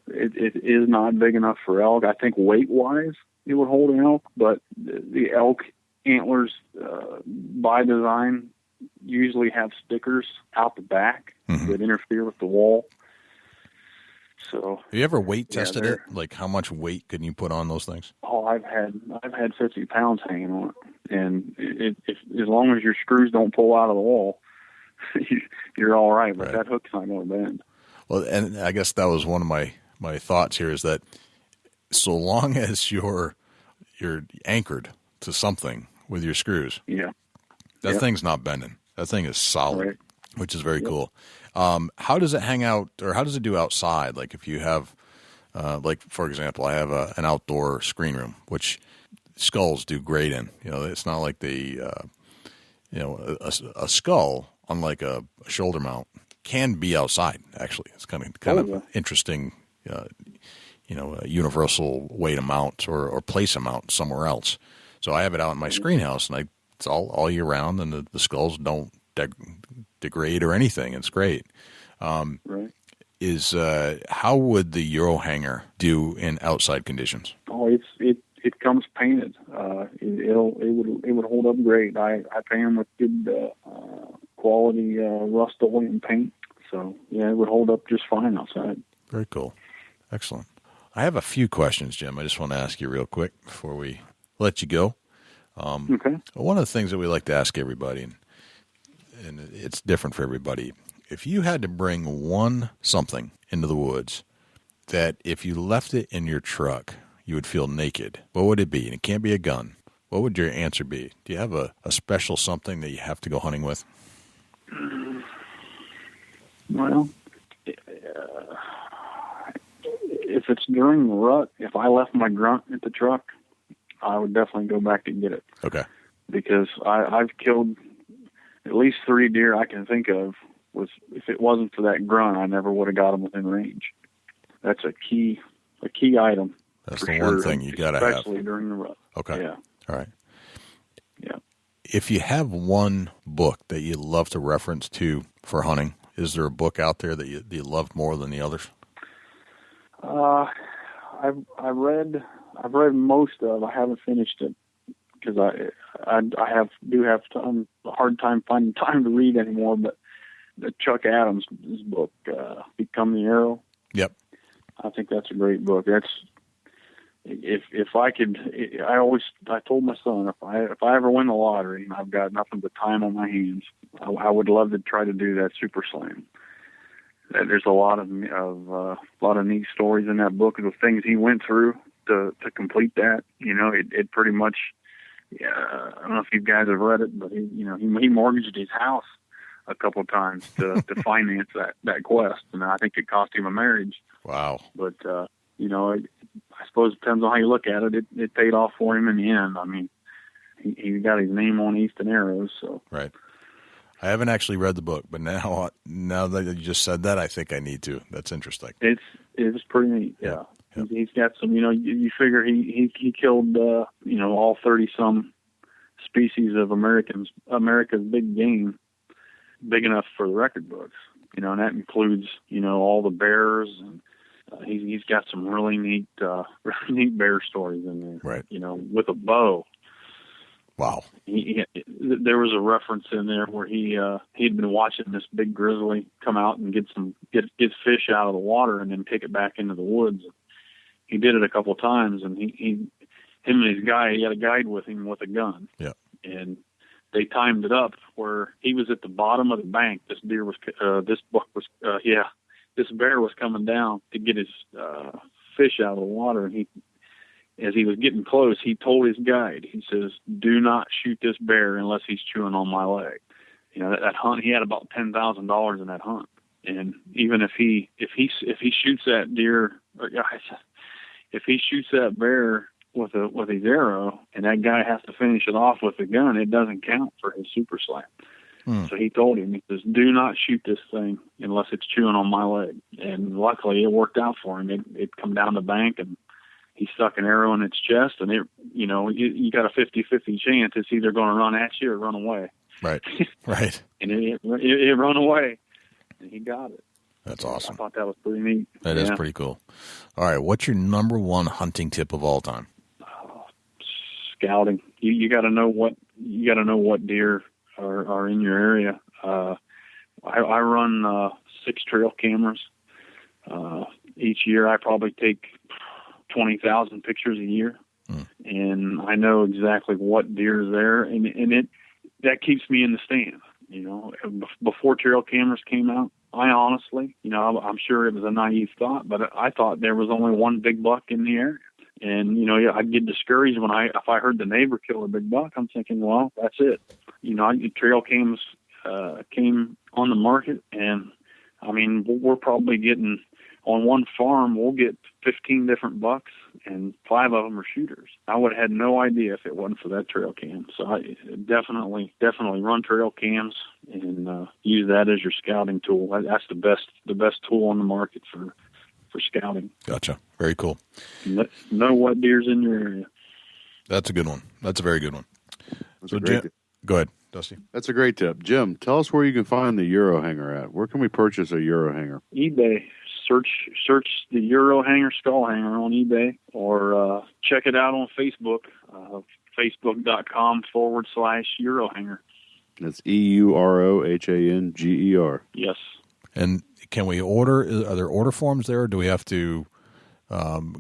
It is not big enough for elk. I think weight-wise, it would hold an elk, but the elk antlers, by design, usually have stickers out the back that interfere with the wall. So, have you ever weight tested it? Like, how much weight can you put on those things? Oh, I've had 50 pounds hanging on it, and as long as your screws don't pull out of the wall, you're all right. But that hook's not going to bend. Well, and I guess that was one of my thoughts here, is that so long as you're anchored to something with your screws, that thing's not bending. That thing is solid, which is very cool. How does it hang out, or how does it do outside? Like if you have, like for example, I have an outdoor screen room, which skulls do great in. It's not like a skull, unlike a shoulder mount, can be outside. Actually, it's kind of interesting. A universal way to mount or place a mount somewhere else. So I have it out in my screen house, and I it's all year round, and the skulls don't degrade or anything. It's great. Right. How would the EuroHanger do in outside conditions? Oh, it comes painted. It would hold up great. I paint them with good quality Rust-Oleum paint. So yeah, it would hold up just fine outside. Very cool. Excellent. I have a few questions, Jim. I just want to ask you real quick before we let you go. Okay. One of the things that we like to ask everybody, and it's different for everybody, if you had to bring something into the woods that if you left it in your truck, you would feel naked, what would it be? And it can't be a gun. What would your answer be? Do you have a special something that you have to go hunting with? Well, if it's during the rut, if I left my grunt at the truck, I would definitely go back to get it. Okay. Because I've killed at least 3 deer I can think of. If it wasn't for that grunt, I never would have got them within range. That's a key item. That's the one thing you got to have. Especially during the rut. Okay. Yeah. All right. Yeah. If you have one book that you love to reference to for hunting, is there a book out there that you love more than the others? I've read most of. I haven't finished it because I do have a hard time finding time to read anymore. But the Chuck Adams' book, Become the Arrow. Yep. I think that's a great book. That's if I could. I told my son if I ever win the lottery and I've got nothing but time on my hands, I would love to try to do that Super Slam. There's a lot of neat stories in that book of the things he went through to complete that. You know, it pretty much. I don't know if you guys have read it, but he mortgaged his house a couple of times to finance that quest, and I think it cost him a marriage. Wow. But I suppose it depends on how you look at it. It paid off for him in the end. I mean, he got his name on Easton Arrows. So right. I haven't actually read the book, but now that you just said that, I think I need to. That's interesting. It's pretty neat. Yeah. Yep. He's got some. You figure he killed all 30-some species of America's big game, big enough for the record books. And that includes all the bears, and he's got some really neat bear stories in there. Right. With a bow. Wow. There was a reference in there where he'd been watching this big grizzly come out and get fish out of the water and then take it back into the woods. He did it a couple of times, and him and his guy, he had a guide with him with a gun. Yeah. And they timed it up where he was at the bottom of the bank. This bear was coming down to get his fish out of the water, and as he was getting close, he told his guide, he says, "Do not shoot this bear unless he's chewing on my leg." That hunt, he had about $10,000 in that hunt, and even if he shoots that deer, if he shoots that bear with his arrow, and that guy has to finish it off with a gun, it doesn't count for his Super Slam. So he told him, he says, "Do not shoot this thing unless it's chewing on my leg." And luckily, it worked out for him. It come down the bank, and he stuck an arrow in its chest, and you got a 50-50 chance it's either going to run at you or run away. Right. Right. And it run away, and he got it. That's awesome. I thought that was pretty neat. That is pretty cool. All right, what's your number one hunting tip of all time? Scouting. You got to know what deer are in your area. I run 6 trail cameras. Each year, I probably take 20,000 pictures a year, and I know exactly what deer is there, and that keeps me in the stand. Before trail cameras came out, I honestly, I'm sure it was a naive thought, but I thought there was only one big buck in the area. And, I'd get discouraged if I heard the neighbor kill a big buck. I'm thinking, well, that's it. Trail cams came on the market, and I mean, we're probably getting, on one farm, we'll get 15 different bucks, and 5 of them are shooters. I would have had no idea if it wasn't for that trail cam. So I definitely run trail cams and use that as your scouting tool. That's the best tool on the market for scouting. Gotcha. Very cool. Know what deer's in your area. That's a good one. That's a very good one. So Go ahead, Dusty. That's a great tip. Jim, tell us where you can find the EuroHanger at. Where can we purchase a EuroHanger? eBay. Search the EuroHanger skull hanger on eBay, or check it out on Facebook, facebook.com/EuroHanger. That's EuroHanger. Yes. And can we order? Are there order forms there, or do we have to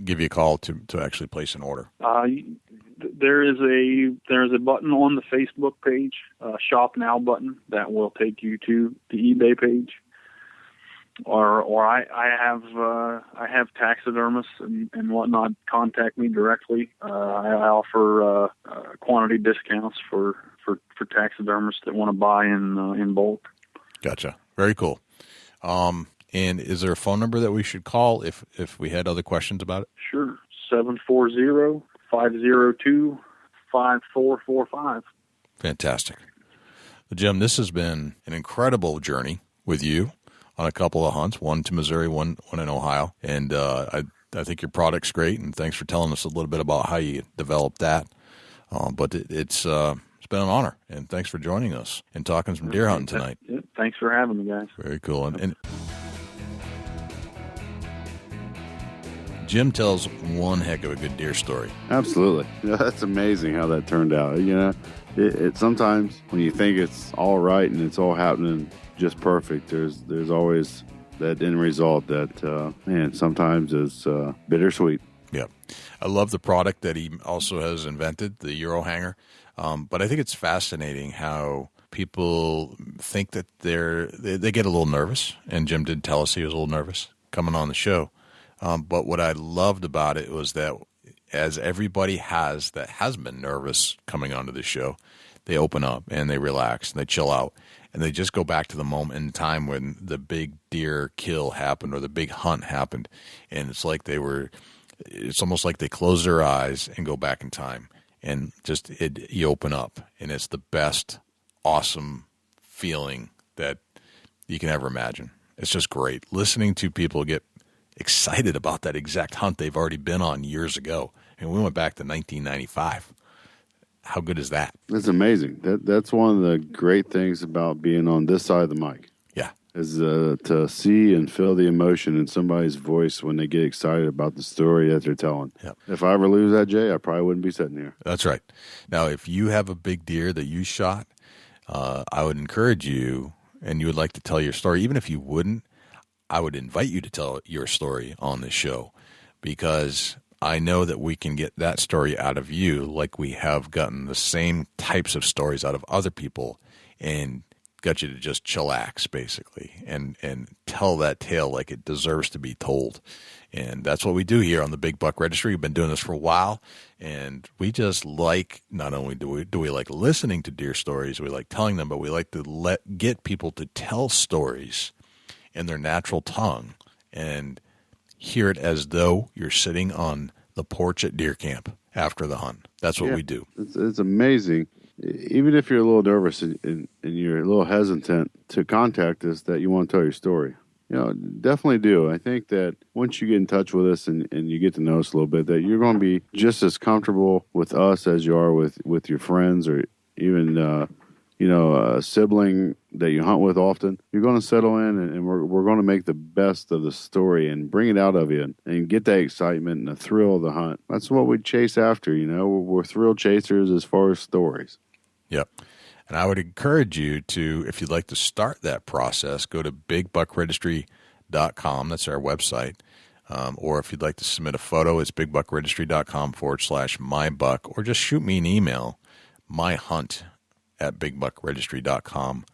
give you a call to actually place an order? There is a button on the Facebook page, Shop Now button, that will take you to the eBay page. Or I have taxidermists and whatnot contact me directly. I offer quantity discounts for taxidermists that want to buy in bulk. Gotcha. Very cool. And is there a phone number that we should call if we had other questions about it? Sure. 740-502-5445. Fantastic. Well, Jim, this has been an incredible journey with you on a couple of hunts, one to Missouri, one in Ohio. And I think your product's great, and thanks for telling us a little bit about how you developed that. But it's been an honor, and thanks for joining us and talking some deer hunting tonight. Thanks for having me, guys. Very cool. And Jim tells one heck of a good deer story. Absolutely. That's amazing how that turned out. It sometimes when you think it's all right and it's all happening just perfect, there's always that end result that, sometimes is bittersweet. Yeah. I love the product that he also has invented, the EuroHanger. But I think it's fascinating how people think that they get a little nervous, and Jim did tell us he was a little nervous coming on the show. But what I loved about it was that as everybody that has been nervous coming onto the show, they open up and they relax and they chill out and they just go back to the moment in time when the big deer kill happened or the big hunt happened. And it's almost like they close their eyes and go back in time and you open up, and it's the best, awesome feeling that you can ever imagine. It's just great listening to people get excited about that exact hunt they've already been on years ago. And we went back to 1995. How good is that? That's amazing. That's one of the great things about being on this side of the mic. Yeah. Is to see and feel the emotion in somebody's voice when they get excited about the story that they're telling. Yep. If I ever lose that, Jay, I probably wouldn't be sitting here. That's right. Now, if you have a big deer that you shot, I would encourage you, and you would like to tell your story, even if you wouldn't, I would invite you to tell your story on this show, because I know that we can get that story out of you like we have gotten the same types of stories out of other people and got you to just chillax, basically, and tell that tale like it deserves to be told. And that's what we do here on the Big Buck Registry. We've been doing this for a while, and we just like, not only do we like listening to deer stories, we like telling them, but we like to get people to tell stories in their natural tongue and hear it as though you're sitting on the porch at deer camp after the hunt. That's what we do. It's amazing. Even if you're a little nervous and you're a little hesitant to contact us, that you want to tell your story. Definitely do. I think that once you get in touch with us and you get to know us a little bit, that you're going to be just as comfortable with us as you are with your friends, or even a sibling that you hunt with often. You're going to settle in, and we're going to make the best of the story and bring it out of you and get that excitement and the thrill of the hunt. That's what we chase after. We're thrill chasers as far as stories. Yep. And I would encourage you to, if you'd like to start that process, go to bigbuckregistry.com. That's our website. Or if you'd like to submit a photo, it's bigbuckregistry.com/mybuck, or just shoot me an email, myhunt@bigbuckregistry.com,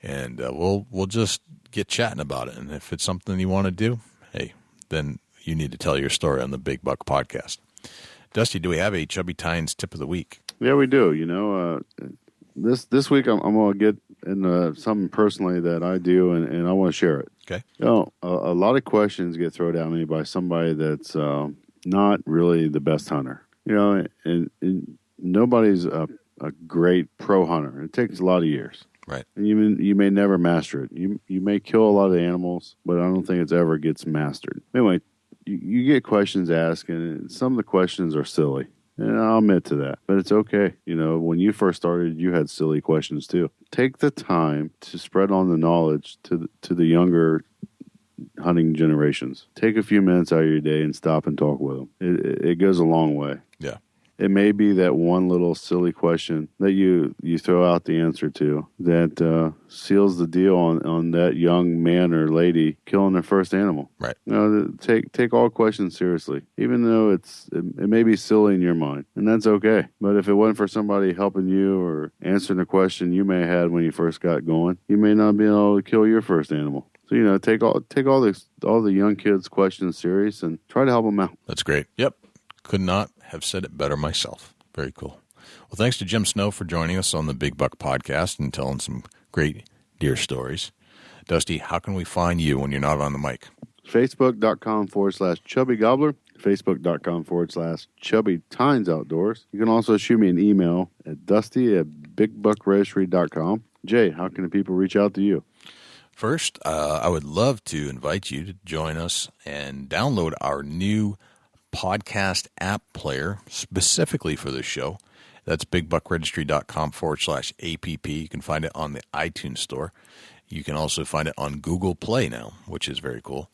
and we'll just get chatting about it. And if it's something you want to do, hey, then you need to tell your story on the Big Buck podcast. Dusty, do we have a Chubby Tines tip of the week? Yeah, we do. This week I'm going to get into something personally that I do, and I want to share it. Okay. A lot of questions get thrown at me by somebody that's not really the best hunter. And nobody's a great pro hunter. It takes a lot of years. Right. And you may never master it. You may kill a lot of animals, but I don't think it ever gets mastered. Anyway, you get questions asked, and some of the questions are silly. And I'll admit to that. But it's okay. You know, when you first started, you had silly questions too. Take the time to spread on the knowledge to the younger hunting generations. Take a few minutes out of your day and stop and talk with them. It goes a long way. Yeah. It may be that one little silly question that you throw out the answer to that seals the deal on that young man or lady killing their first animal. Right. You know, take all questions seriously, even though it may be silly in your mind, and that's okay. But if it wasn't for somebody helping you or answering a question you may have had when you first got going, you may not be able to kill your first animal. So, you know, take all the young kids' questions serious and try to help them out. That's great. Yep. Could not have said it better myself. Very cool. Well, thanks to Jim Snow for joining us on the Big Buck Podcast and telling some great deer stories. Dusty, how can we find you when you're not on the mic? Facebook.com/Chubby Gobbler. Facebook.com/Chubby Tines Outdoors. You can also shoot me an email at dusty@bigbuckregistry.com. Jay, how can the people reach out to you? First, I would love to invite you to join us and download our new podcast app player specifically for this show. That's bigbuckregistry.com/app. You can find it on the iTunes store. You can also find it on Google Play now, which is very cool.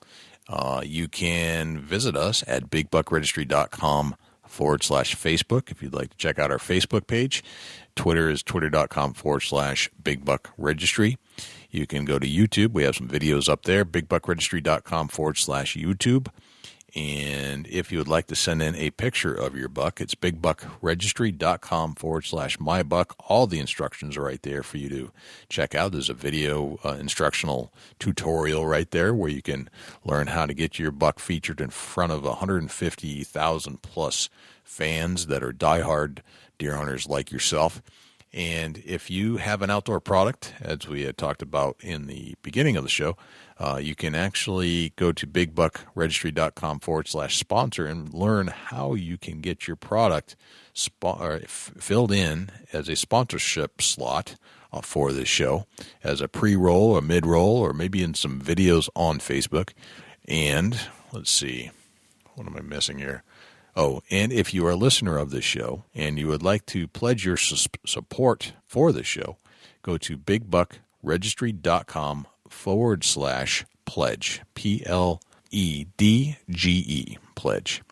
You can visit us at bigbuckregistry.com/Facebook if you'd like to check out our Facebook page. Twitter is twitter.com/bigbuckregistry. You can go to YouTube. We have some videos up there, bigbuckregistry.com/YouTube. And if you would like to send in a picture of your buck, it's bigbuckregistry.com/mybuck. All the instructions are right there for you to check out. There's a video instructional tutorial right there where you can learn how to get your buck featured in front of 150,000 plus fans that are diehard deer hunters like yourself. And if you have an outdoor product, as we had talked about in the beginning of the show, you can actually go to bigbuckregistry.com/sponsor and learn how you can get your product filled in as a sponsorship slot for this show, as a pre-roll, a mid-roll, or maybe in some videos on Facebook. And let's see, what am I missing here? Oh, and if you are a listener of this show and you would like to pledge your support for the show, go to bigbuckregistry.com/pledge, PLEDGE, pledge.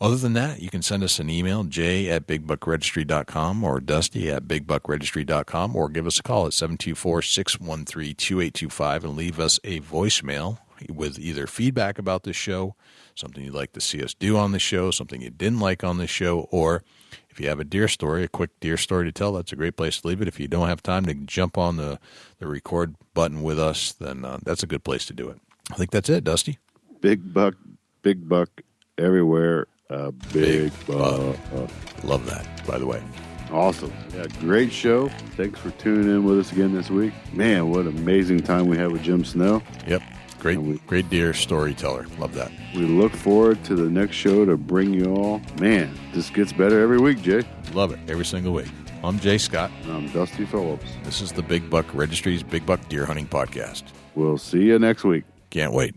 Other than that, you can send us an email, jay@bigbuckregistry.com or dusty@bigbuckregistry.com, or give us a call at 724-613-2825 and leave us a voicemail with either feedback about the show, something you'd like to see us do on the show, something you didn't like on the show, or if you have a deer story, a quick deer story to tell, that's a great place to leave it. If you don't have time to jump on the record button with us, then that's a good place to do it. I think that's it, Dusty. Big buck everywhere. Big buck. Love that, by the way. Awesome. Yeah, great show. Thanks for tuning in with us again this week. Man, what an amazing time we had with Jim Snow. Yep. Great deer storyteller. Love that. We look forward to the next show to bring you all. Man, this gets better every week, Jay. Love it. Every single week. I'm Jay Scott. And I'm Dusty Phillips. This is the Big Buck Registry's Big Buck Deer Hunting Podcast. We'll see you next week. Can't wait.